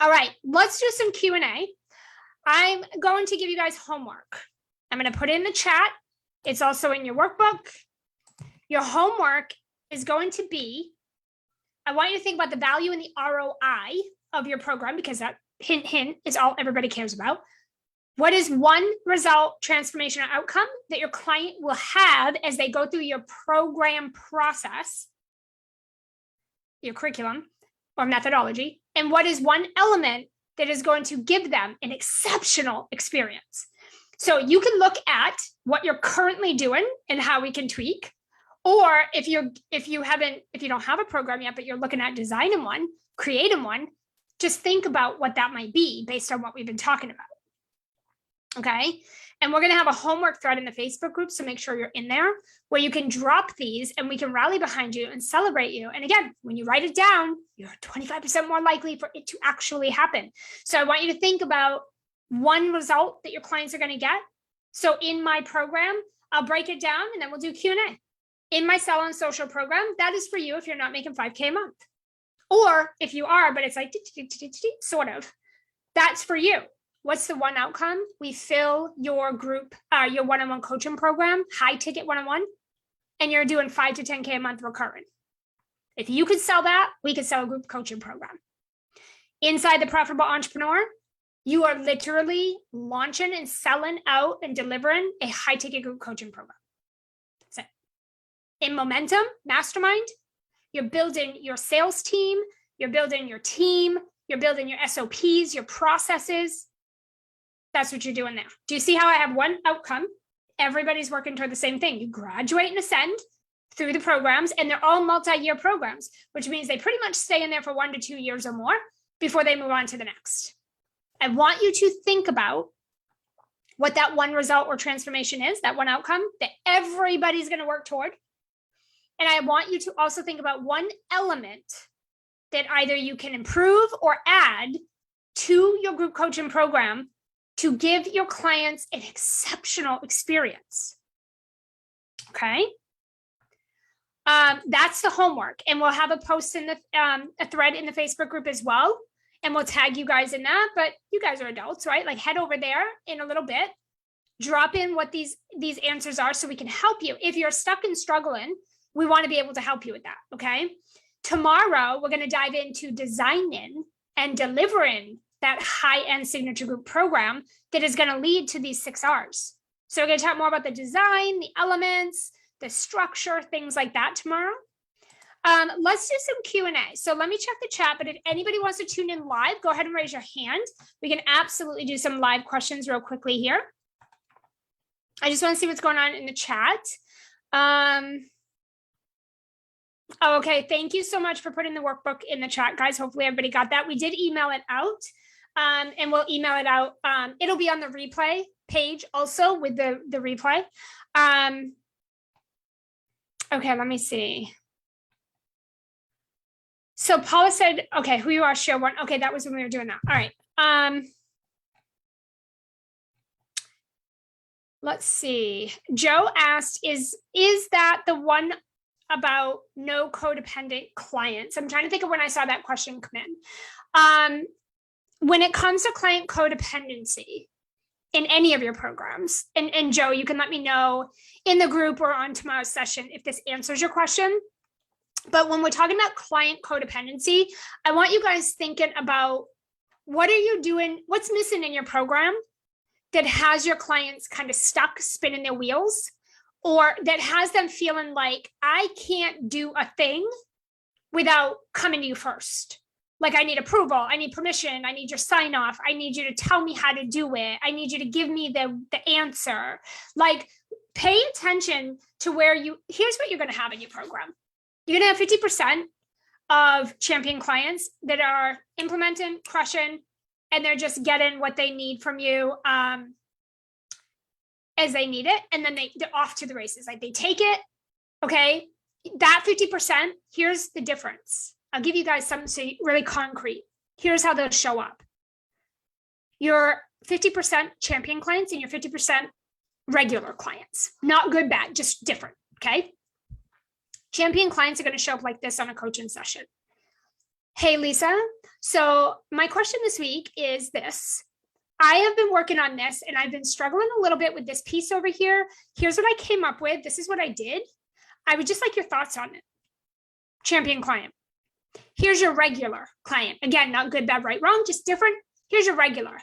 All right, let's do some Q&A. I'm going to give you guys homework. I'm going to put it in the chat. It's also in your workbook. Your homework is going to be, I want you to think about the value and the ROI of your program, because that hint is all everybody cares about. What is one result, transformation, or outcome that your client will have as they go through your program process, your curriculum or methodology? And what is one element that is going to give them an exceptional experience? So you can look at what you're currently doing and how we can tweak. Or if you don't have a program yet, but you're looking at designing one, creating one, just think about what that might be based on what we've been talking about. Okay. And we're going to have a homework thread in the Facebook group. So make sure you're in there where you can drop these and we can rally behind you and celebrate you. And again, when you write it down, you're 25% more likely for it to actually happen. So I want you to think about one result that your clients are going to get. So in my program, I'll break it down and then we'll do Q&A. In my Sell on Social program, that is for you if you're not making $5K a month. Or if you are, but it's like sort of, that's for you. What's the one outcome? We fill your group, your one-on-one coaching program, high ticket one-on-one, and you're doing 5 to 10K a month recurring. If you could sell that, we could sell a group coaching program. Inside the Profitable Entrepreneur, you are literally launching and selling out and delivering a high ticket group coaching program. That's it. In Momentum Mastermind, you're building your sales team, you're building your team, you're building your SOPs, your processes. That's what you're doing there. Do you see how I have one outcome? Everybody's working toward the same thing. You graduate and ascend through the programs, and they're all multi-year programs, which means they pretty much stay in there for 1 to 2 years or more before they move on to the next. I want you to think about what that one result or transformation is, that one outcome that everybody's going to work toward. And I want you to also think about one element that either you can improve or add to your group coaching program to give your clients an exceptional experience. Okay. That's the homework. And we'll have a post in the a thread in the Facebook group as well. And we'll tag you guys in that, but you guys are adults, right? Like head over there in a little bit, drop in what these answers are so we can help you. If you're stuck and struggling, we want to be able to help you with that. Okay. Tomorrow, we're going to dive into designing and delivering that high-end signature group program that is going to lead to these 6 R's. So we're going to talk more about the design, the elements, the structure, things like that tomorrow. Let's do some Q&A. So let me check the chat, but if anybody wants to tune in live, go ahead and raise your hand. We can absolutely do some live questions real quickly here. I just want to see what's going on in the chat. Okay, thank you so much for putting the workbook in the chat, guys. Hopefully everybody got that. We did email it out, and we'll email it out. It'll be on the replay page also with the replay. Okay, let me see. So Paula said, okay, who you are, share one. Okay, that was when we were doing that. All right. Let's see. Joe asked, is that the one about no codependent clients? I'm trying to think of when I saw that question come in. When it comes to client codependency in any of your programs, and Joe, you can let me know in the group or on tomorrow's session if this answers your question. But when we're talking about client codependency, I want you guys thinking about what are you doing, what's missing in your program that has your clients kind of stuck spinning their wheels, or that has them feeling like I can't do a thing without coming to you first. Like I need approval, I need permission, I need your sign off, I need you to tell me how to do it, I need you to give me the answer. Like pay attention to where here's what you're going to have in your program. You're going to have 50% of champion clients that are implementing, crushing, and they're just getting what they need from you as they need it. And then they're off to the races. Like they take it, okay? That 50%, here's the difference. I'll give you guys something really concrete. Here's how they'll show up. Your 50% champion clients and your 50% regular clients. Not good, bad, just different, okay? Champion clients are going to show up like this on a coaching session. Hey, Lisa. So my question this week is this. I have been working on this and I've been struggling a little bit with this piece over here. Here's what I came up with. This is what I did. I would just like your thoughts on it. Champion client. Here's your regular client. Again, not good, bad, right, wrong, just different. Here's your regular.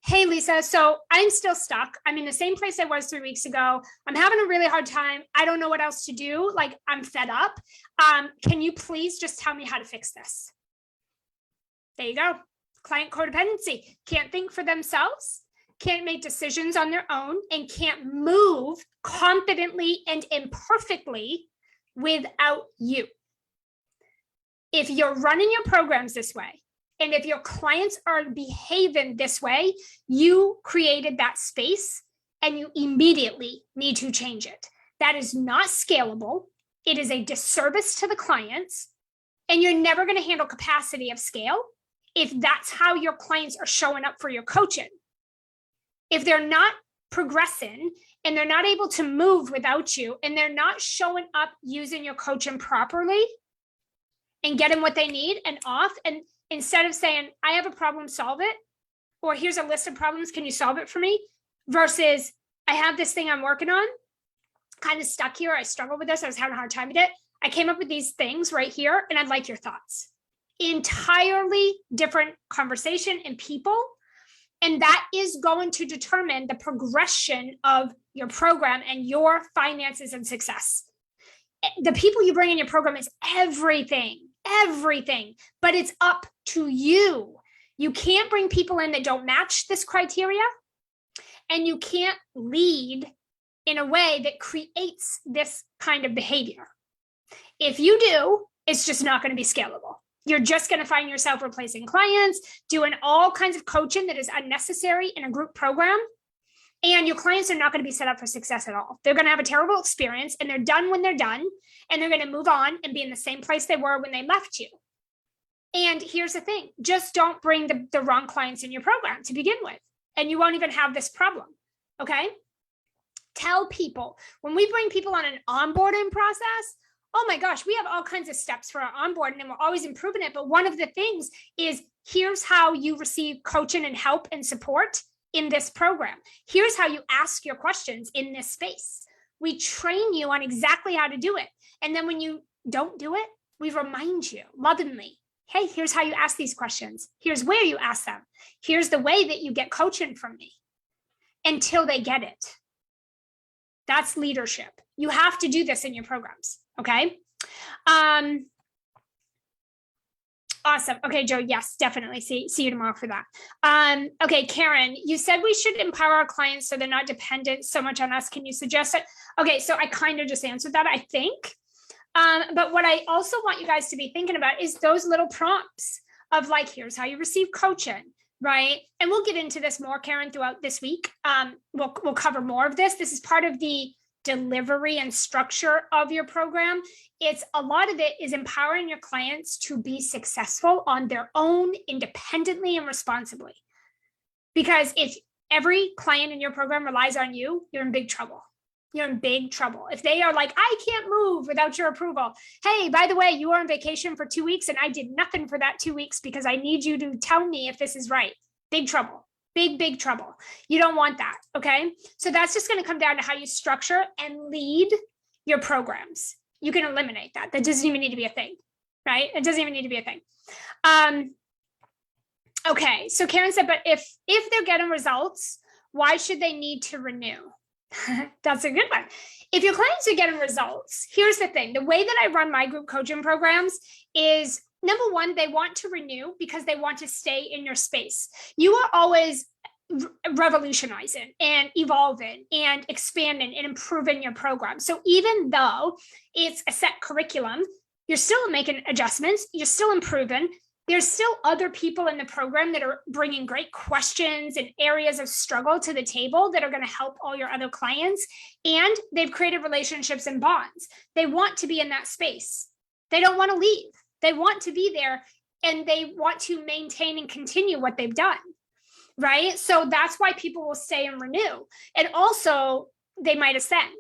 Hey, Lisa, so I'm still stuck. I'm in the same place I was 3 weeks ago. I'm having a really hard time. I don't know what else to do. Like, I'm fed up. Can you please just tell me how to fix this? There you go. Client codependency. Can't think for themselves, can't make decisions on their own, and can't move confidently and imperfectly without you. If you're running your programs this way, and if your clients are behaving this way, you created that space and you immediately need to change it. That is not scalable. It is a disservice to the clients, and you're never going to handle capacity of scale if that's how your clients are showing up for your coaching. If they're not progressing and they're not able to move without you, and they're not showing up using your coaching properly and getting what they need and off, and instead of saying, I have a problem, solve it, or here's a list of problems, can you solve it for me? Versus, I have this thing I'm working on, kind of stuck here, I struggle with this, I was having a hard time with it. I came up with these things right here, and I'd like your thoughts. Entirely different conversation and people. And that is going to determine the progression of your program and your finances and success. The people you bring in your program is everything, but it's up to you. You can't bring people in that don't match this criteria, and you can't lead in a way that creates this kind of behavior. If you do, it's just not going to be scalable. You're just going to find yourself replacing clients, doing all kinds of coaching that is unnecessary in a group program. And your clients are not going to be set up for success at all. They're going to have a terrible experience, and they're done when they're done, and they're going to move on and be in the same place they were when they left you. And here's the thing, just don't bring the wrong clients in your program to begin with, and you won't even have this problem, okay? Tell people, when we bring people on an onboarding process, oh my gosh, we have all kinds of steps for our onboarding, and we're always improving it. But one of the things is, here's how you receive coaching and help and support in this program. Here's how you ask your questions in this space. We train you on exactly how to do it. And then when you don't do it, we remind you lovingly, hey, here's how you ask these questions. Here's where you ask them. Here's the way that you get coaching from me, until they get it. That's leadership. You have to do this in your programs, okay? Awesome. Okay, Joe, yes, definitely. See you tomorrow for that. Okay, Karen, you said we should empower our clients so they're not dependent so much on us. Can you suggest it? Okay, so I kind of just answered that, I think. But what I also want you guys to be thinking about is those little prompts of like, here's how you receive coaching, right? And we'll get into this more, Karen, throughout this week. We'll cover more of this. This is part of the delivery and structure of your program. It's a lot of it is empowering your clients to be successful on their own, independently and responsibly. Because if every client in your program relies on you, you're in big trouble. You're in big trouble. If they are like, I can't move without your approval. Hey, by the way, you were on vacation for 2 weeks and I did nothing for that 2 weeks because I need you to tell me if this is right. Big trouble. Big trouble. You don't want that. Okay. So that's just going to come down to how you structure and lead your programs. You can eliminate that. That doesn't even need to be a thing, right? It doesn't even need to be a thing. Okay. So Karen said, but if they're getting results, why should they need to renew? That's a good one. If your clients are getting results, here's the thing. The way that I run my group coaching programs is, number one, they want to renew because they want to stay in your space. You are always revolutionizing and evolving and expanding and improving your program. So even though it's a set curriculum, you're still making adjustments, you're still improving. There's still other people in the program that are bringing great questions and areas of struggle to the table that are going to help all your other clients. And they've created relationships and bonds. They want to be in that space. They don't want to leave. They want to be there and they want to maintain and continue what they've done, right? So that's why people will stay and renew. And also they might ascend.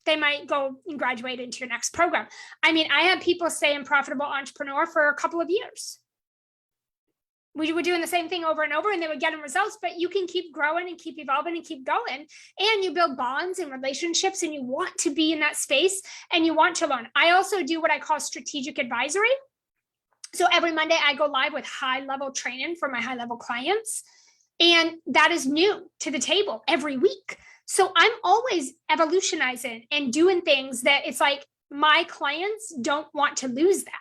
They might go and graduate into your next program. I mean, I have people stay in Profitable Entrepreneur for a couple of years. We were doing the same thing over and over and they were getting results, but you can keep growing and keep evolving and keep going. And you build bonds and relationships and you want to be in that space and you want to learn. I also do what I call strategic advisory. So every Monday I go live with high level training for my high level clients. And that is new to the table every week. So I'm always evolutionizing and doing things that it's like my clients don't want to lose that.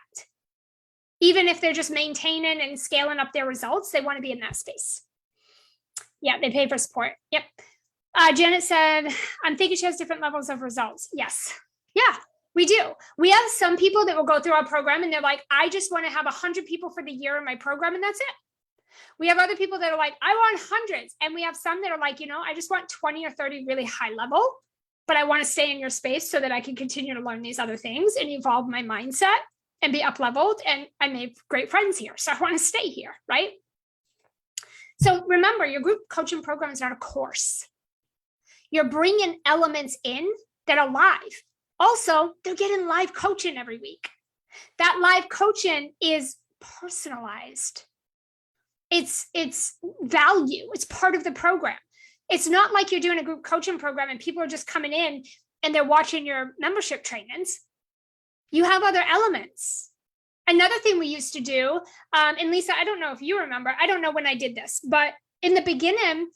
Even if they're just maintaining and scaling up their results, they want to be in that space. Yeah, they pay for support. Yep. Janet said, I'm thinking she has different levels of results. Yes. Yeah, we do. We have some people that will go through our program and they're like, I just want to have 100 people for the year in my program and that's it. We have other people that are like, I want hundreds. And we have some that are like, I just want 20 or 30 really high level, but I want to stay in your space so that I can continue to learn these other things and evolve my mindset and be up leveled. And I made great friends here. So I want to stay here, right? So remember, your group coaching program is not a course. You're bringing elements in that are live. Also, they're getting live coaching every week. That live coaching is personalized. It's value. It's part of the program. It's not like you're doing a group coaching program and people are just coming in and they're watching your membership trainings. You have other elements. Another thing we used to do, and Lisa, I don't know if you remember, I don't know when I did this, but in the beginning,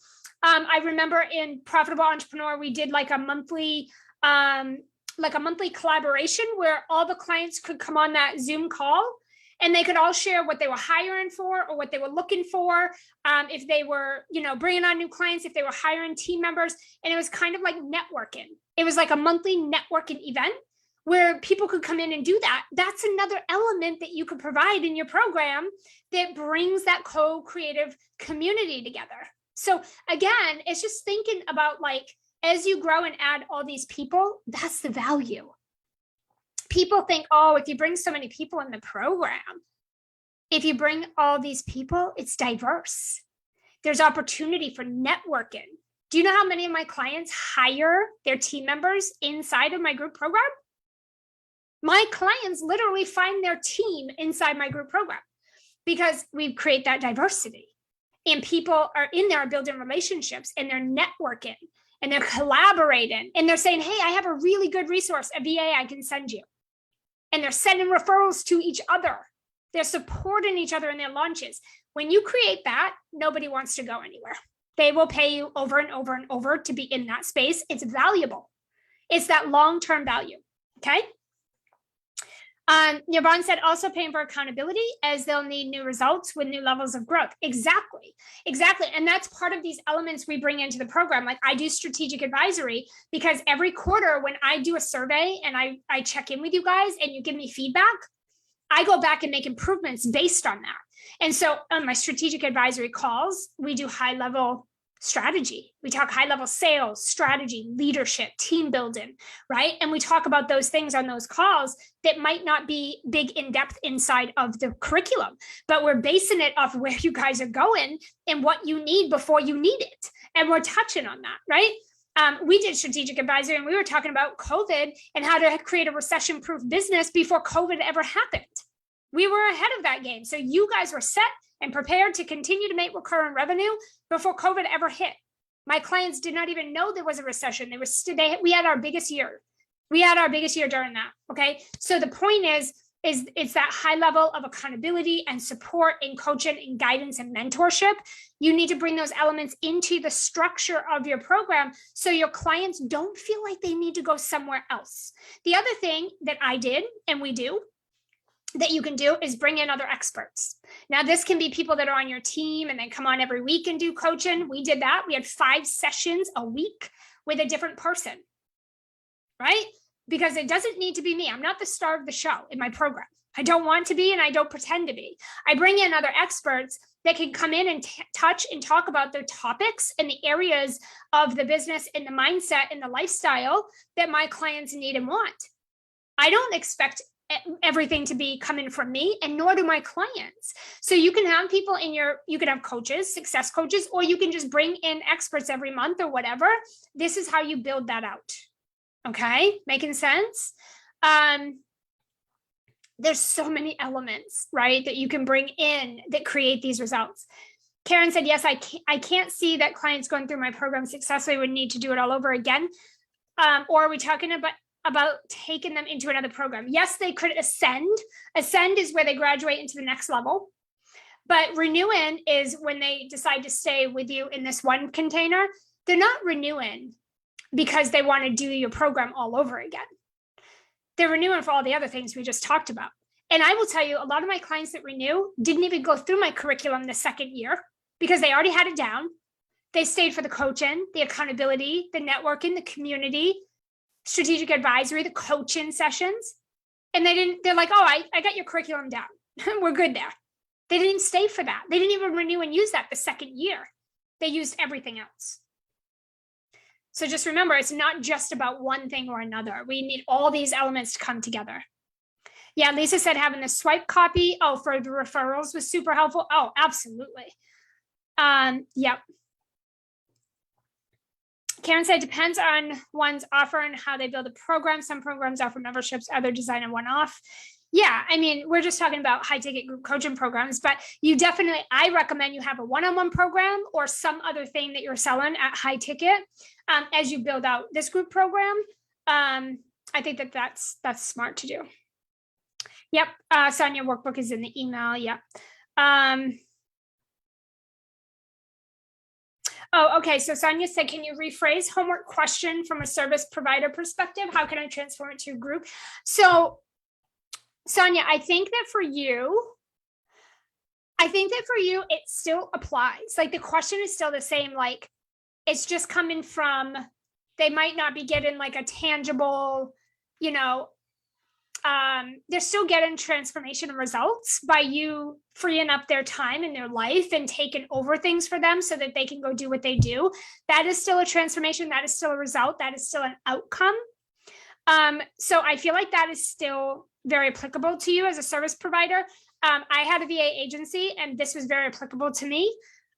I remember in Profitable Entrepreneur, we did like a monthly collaboration where all the clients could come on that Zoom call and they could all share what they were hiring for or what they were looking for. If they were, bringing on new clients, if they were hiring team members, and it was kind of like networking. It was like a monthly networking event where people could come in and do that. That's another element that you could provide in your program that brings that co-creative community together. So again, it's just thinking about like, as you grow and add all these people, that's the value. People think, oh, if you bring so many people in the program, if you bring all these people, it's diverse. There's opportunity for networking. Do you know how many of my clients hire their team members inside of my group program? My clients literally find their team inside my group program because we create that diversity and people are in there building relationships and they're networking and they're collaborating and they're saying, hey, I have a really good resource, a VA I can send you. And they're sending referrals to each other. They're supporting each other in their launches. When you create that, nobody wants to go anywhere. They will pay you over and over and over to be in that space. It's valuable. It's that long-term value, okay? Yvonne said also paying for accountability as they'll need new results with new levels of growth. Exactly. And that's part of these elements we bring into the program. Like I do strategic advisory because every quarter when I do a survey and I check in with you guys and you give me feedback, I go back and make improvements based on that. And so on my strategic advisory calls, we do high level strategy. We talk high-level sales, strategy, leadership, team building, right? And we talk about those things on those calls that might not be big in-depth inside of the curriculum, but we're basing it off where you guys are going and what you need before you need it. And we're touching on that, right? We did strategic advisory and we were talking about COVID and how to create a recession-proof business before COVID ever happened. We were ahead of that game. So you guys were set and prepared to continue to make recurring revenue before COVID ever hit. My clients did not even know there was a recession. We had our biggest year. We had our biggest year during that. Okay. So the point is it's that high level of accountability and support and coaching and guidance and mentorship. You need to bring those elements into the structure of your program so your clients don't feel like they need to go somewhere else. The other thing that I did and we do that you can do is bring in other experts. Now, this can be people that are on your team and they come on every week and do coaching. We did that. We had 5 sessions a week with a different person, right? Because it doesn't need to be me. I'm not the star of the show in my program. I don't want to be, and I don't pretend to be. I bring in other experts that can come in and touch and talk about the topics and the areas of the business and the mindset and the lifestyle that my clients need and want. I don't expect everything to be coming from me, and nor do my clients. So you can have people you can have coaches, success coaches, or you can just bring in experts every month or whatever. This is how you build that out. Okay, making sense? There's so many elements, right, that you can bring in that create these results. Karen said, yes, I can't see that clients going through my program successfully would need to do it all over again. Or are we talking about taking them into another program? Yes, they could ascend. Ascend is where they graduate into the next level. But renewing is when they decide to stay with you in this one container. They're not renewing because they want to do your program all over again. They're renewing for all the other things we just talked about. And I will tell you, a lot of my clients that renew didn't even go through my curriculum the second year because they already had it down. They stayed for the coaching, the accountability, the networking, the community, strategic advisory, the coaching sessions. And they're like, oh, I got your curriculum down. We're good there. They didn't stay for that. They didn't even renew and use that the second year. They used everything else. So just remember, it's not just about one thing or another. We need all these elements to come together. Yeah, Lisa said having the swipe copy, for the referrals was super helpful. Oh, absolutely. Yep. Karen said, depends on one's offer and how they build a program. Some programs offer memberships, other design a one-off. Yeah, I mean, we're just talking about high-ticket group coaching programs, but I recommend you have a one-on-one program or some other thing that you're selling at high ticket as you build out this group program. I think that's smart to do. Yep, Sonia, workbook is in the email. Yep. Oh, okay. So Sonia said, can you rephrase homework question from a service provider perspective? How can I transform it to a group? So Sonia, I think that for you, it still applies. Like the question is still the same. Like it's just coming from, they might not be getting like a tangible, they're still getting transformation and results by you freeing up their time in their life and taking over things for them so that they can go do what they do. That is still a transformation. That is still a result. That is still an outcome. So I feel like that is still very applicable to you as a service provider. I had a VA agency and this was very applicable to me.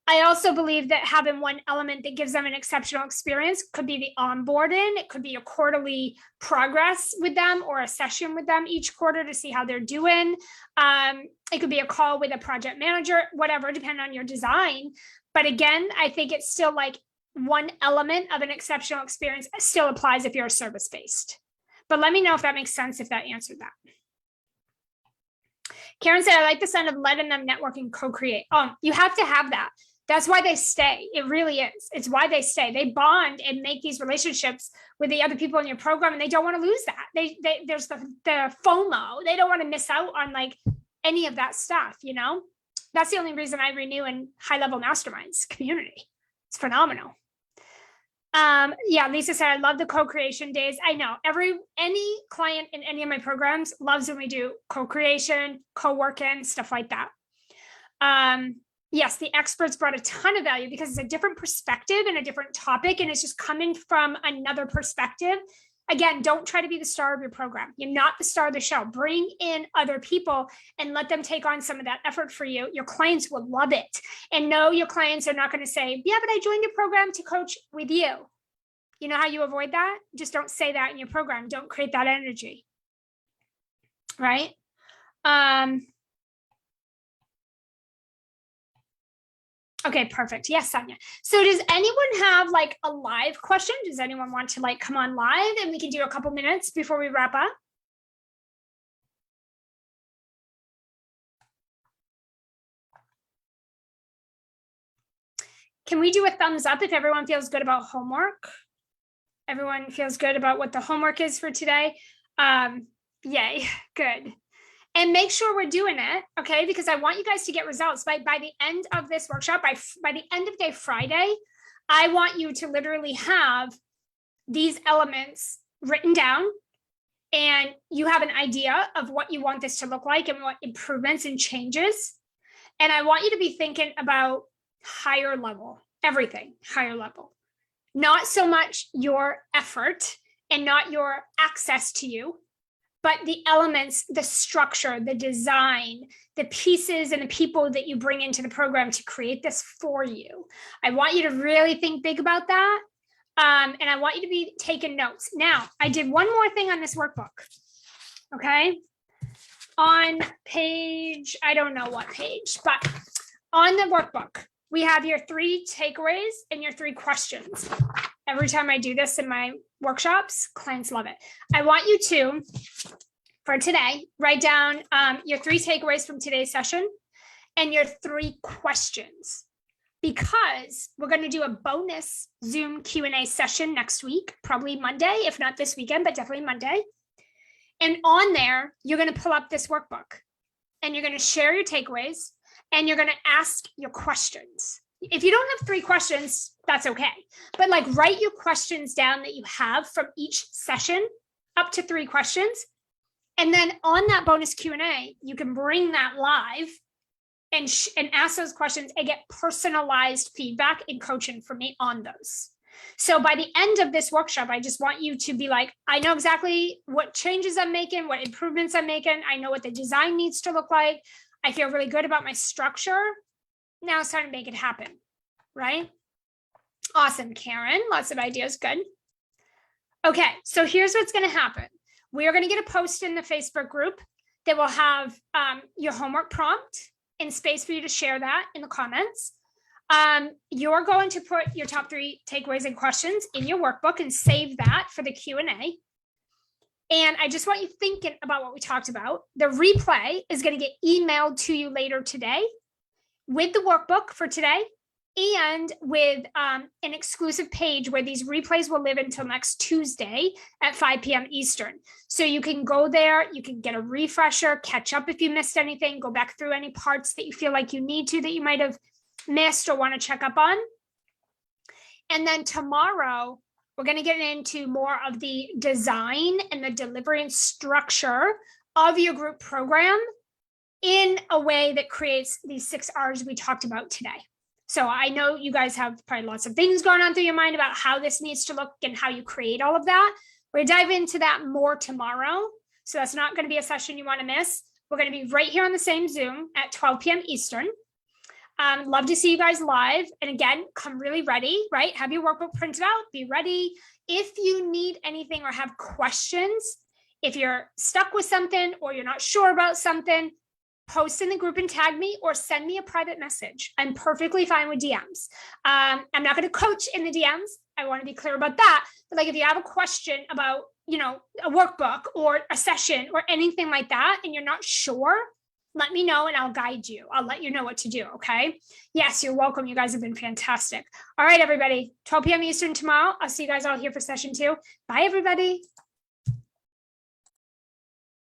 I also believe that having one element that gives them an exceptional experience could be the onboarding. It could be a quarterly progress with them or a session with them each quarter to see how they're doing. It could be a call with a project manager, whatever, depending on your design. But again, I think it's still like one element of an exceptional experience still applies if you're service-based. But let me know if that makes sense, if that answered that. Karen said, I like the sound of letting them network and co-create. Oh, you have to have that. That's why they stay. It really is. It's why they stay. They bond and make these relationships with the other people in your program, and they don't want to lose that. There's the FOMO. They don't want to miss out on like any of that stuff, That's the only reason I renew in high-level masterminds community. It's phenomenal. Yeah, Lisa said, I love the co-creation days. I know any client in any of my programs loves when we do co-creation, co-working, stuff like that. yes, the experts brought a ton of value because it's a different perspective and a different topic, and it's just coming from another perspective. Again, don't try to be the star of your program. You're not the star of the show. Bring in other people and let them take on some of that effort for you. Your clients will love it. And no, your clients are not going to say, yeah, but I joined your program to coach with you. You know how you avoid that? Just don't say that in your program. Don't create that energy. Right? Okay, perfect. Yes, Sonia. So does anyone have like a live question? Does anyone want to like come on live and we can do a couple minutes before we wrap up? Can we do a thumbs up if everyone feels good about homework? Everyone feels good about what the homework is for today? Yay, good. And make sure we're doing it, okay? Because I want you guys to get results. By the end of this workshop, by the end of day Friday, I want you to literally have these elements written down, and you have an idea of what you want this to look like and what improvements and changes. And I want you to be thinking about higher level, everything higher level. Not so much your effort and not your access to you, but the elements, the structure, the design, the pieces and the people that you bring into the program to create this for you. I want you to really think big about that. And I want you to be taking notes. Now, I did one more thing on this workbook. Okay. On page, I don't know what page, but on the workbook, we have your 3 takeaways and your 3 questions. Every time I do this in my workshops, clients love it. I want you to, for today, write down your 3 takeaways from today's session and your 3 questions, because we're going to do a bonus Zoom Q&A session next week, probably Monday, if not this weekend, but definitely Monday. And on there, you're going to pull up this workbook and you're going to share your takeaways and you're going to ask your questions. If you don't have 3 questions, that's okay. But like write your questions down that you have from each session, up to 3 questions. And then on that bonus Q&A, you can bring that live and ask those questions and get personalized feedback and coaching from me on those. So by the end of this workshop, I just want you to be like, I know exactly what changes I'm making, what improvements I'm making. I know what the design needs to look like. I feel really good about my structure. Now it's time to make it happen, right? Awesome, Karen. Lots of ideas. Good. Okay, so here's what's going to happen. We are going to get a post in the Facebook group that will have your homework prompt and space for you to share that in the comments. You're going to put your top 3 takeaways and questions in your workbook and save that for the Q&A. And I just want you thinking about what we talked about. The replay is going to get emailed to you later today with the workbook for today and with an exclusive page where these replays will live until next Tuesday at 5 p.m. Eastern. So you can go there, you can get a refresher, catch up if you missed anything, go back through any parts that you feel like you need to, that you might have missed or want to check up on. And then tomorrow, we're going to get into more of the design and the delivery and structure of your group program in a way that creates these 6 R's we talked about today. So I know you guys have probably lots of things going on through your mind about how this needs to look and how you create all of that. We're going to dive into that more tomorrow. So that's not going to be a session you want to miss. We're going to be right here on the same Zoom at 12 p.m. Eastern. Love to see you guys live. And again, come really ready, right? Have your workbook printed out, be ready. If you need anything or have questions, if you're stuck with something or you're not sure about something, post in the group and tag me or send me a private message. I'm perfectly fine with DMs. I'm not going to coach in the DMs. I want to be clear about that. But like if you have a question about, you know, a workbook or a session or anything like that, and you're not sure, let me know and I'll guide you. I'll let you know what to do. Okay. Yes, you're welcome. You guys have been fantastic. All right, everybody. 12 p.m. Eastern tomorrow. I'll see you guys all here for session 2. Bye, everybody.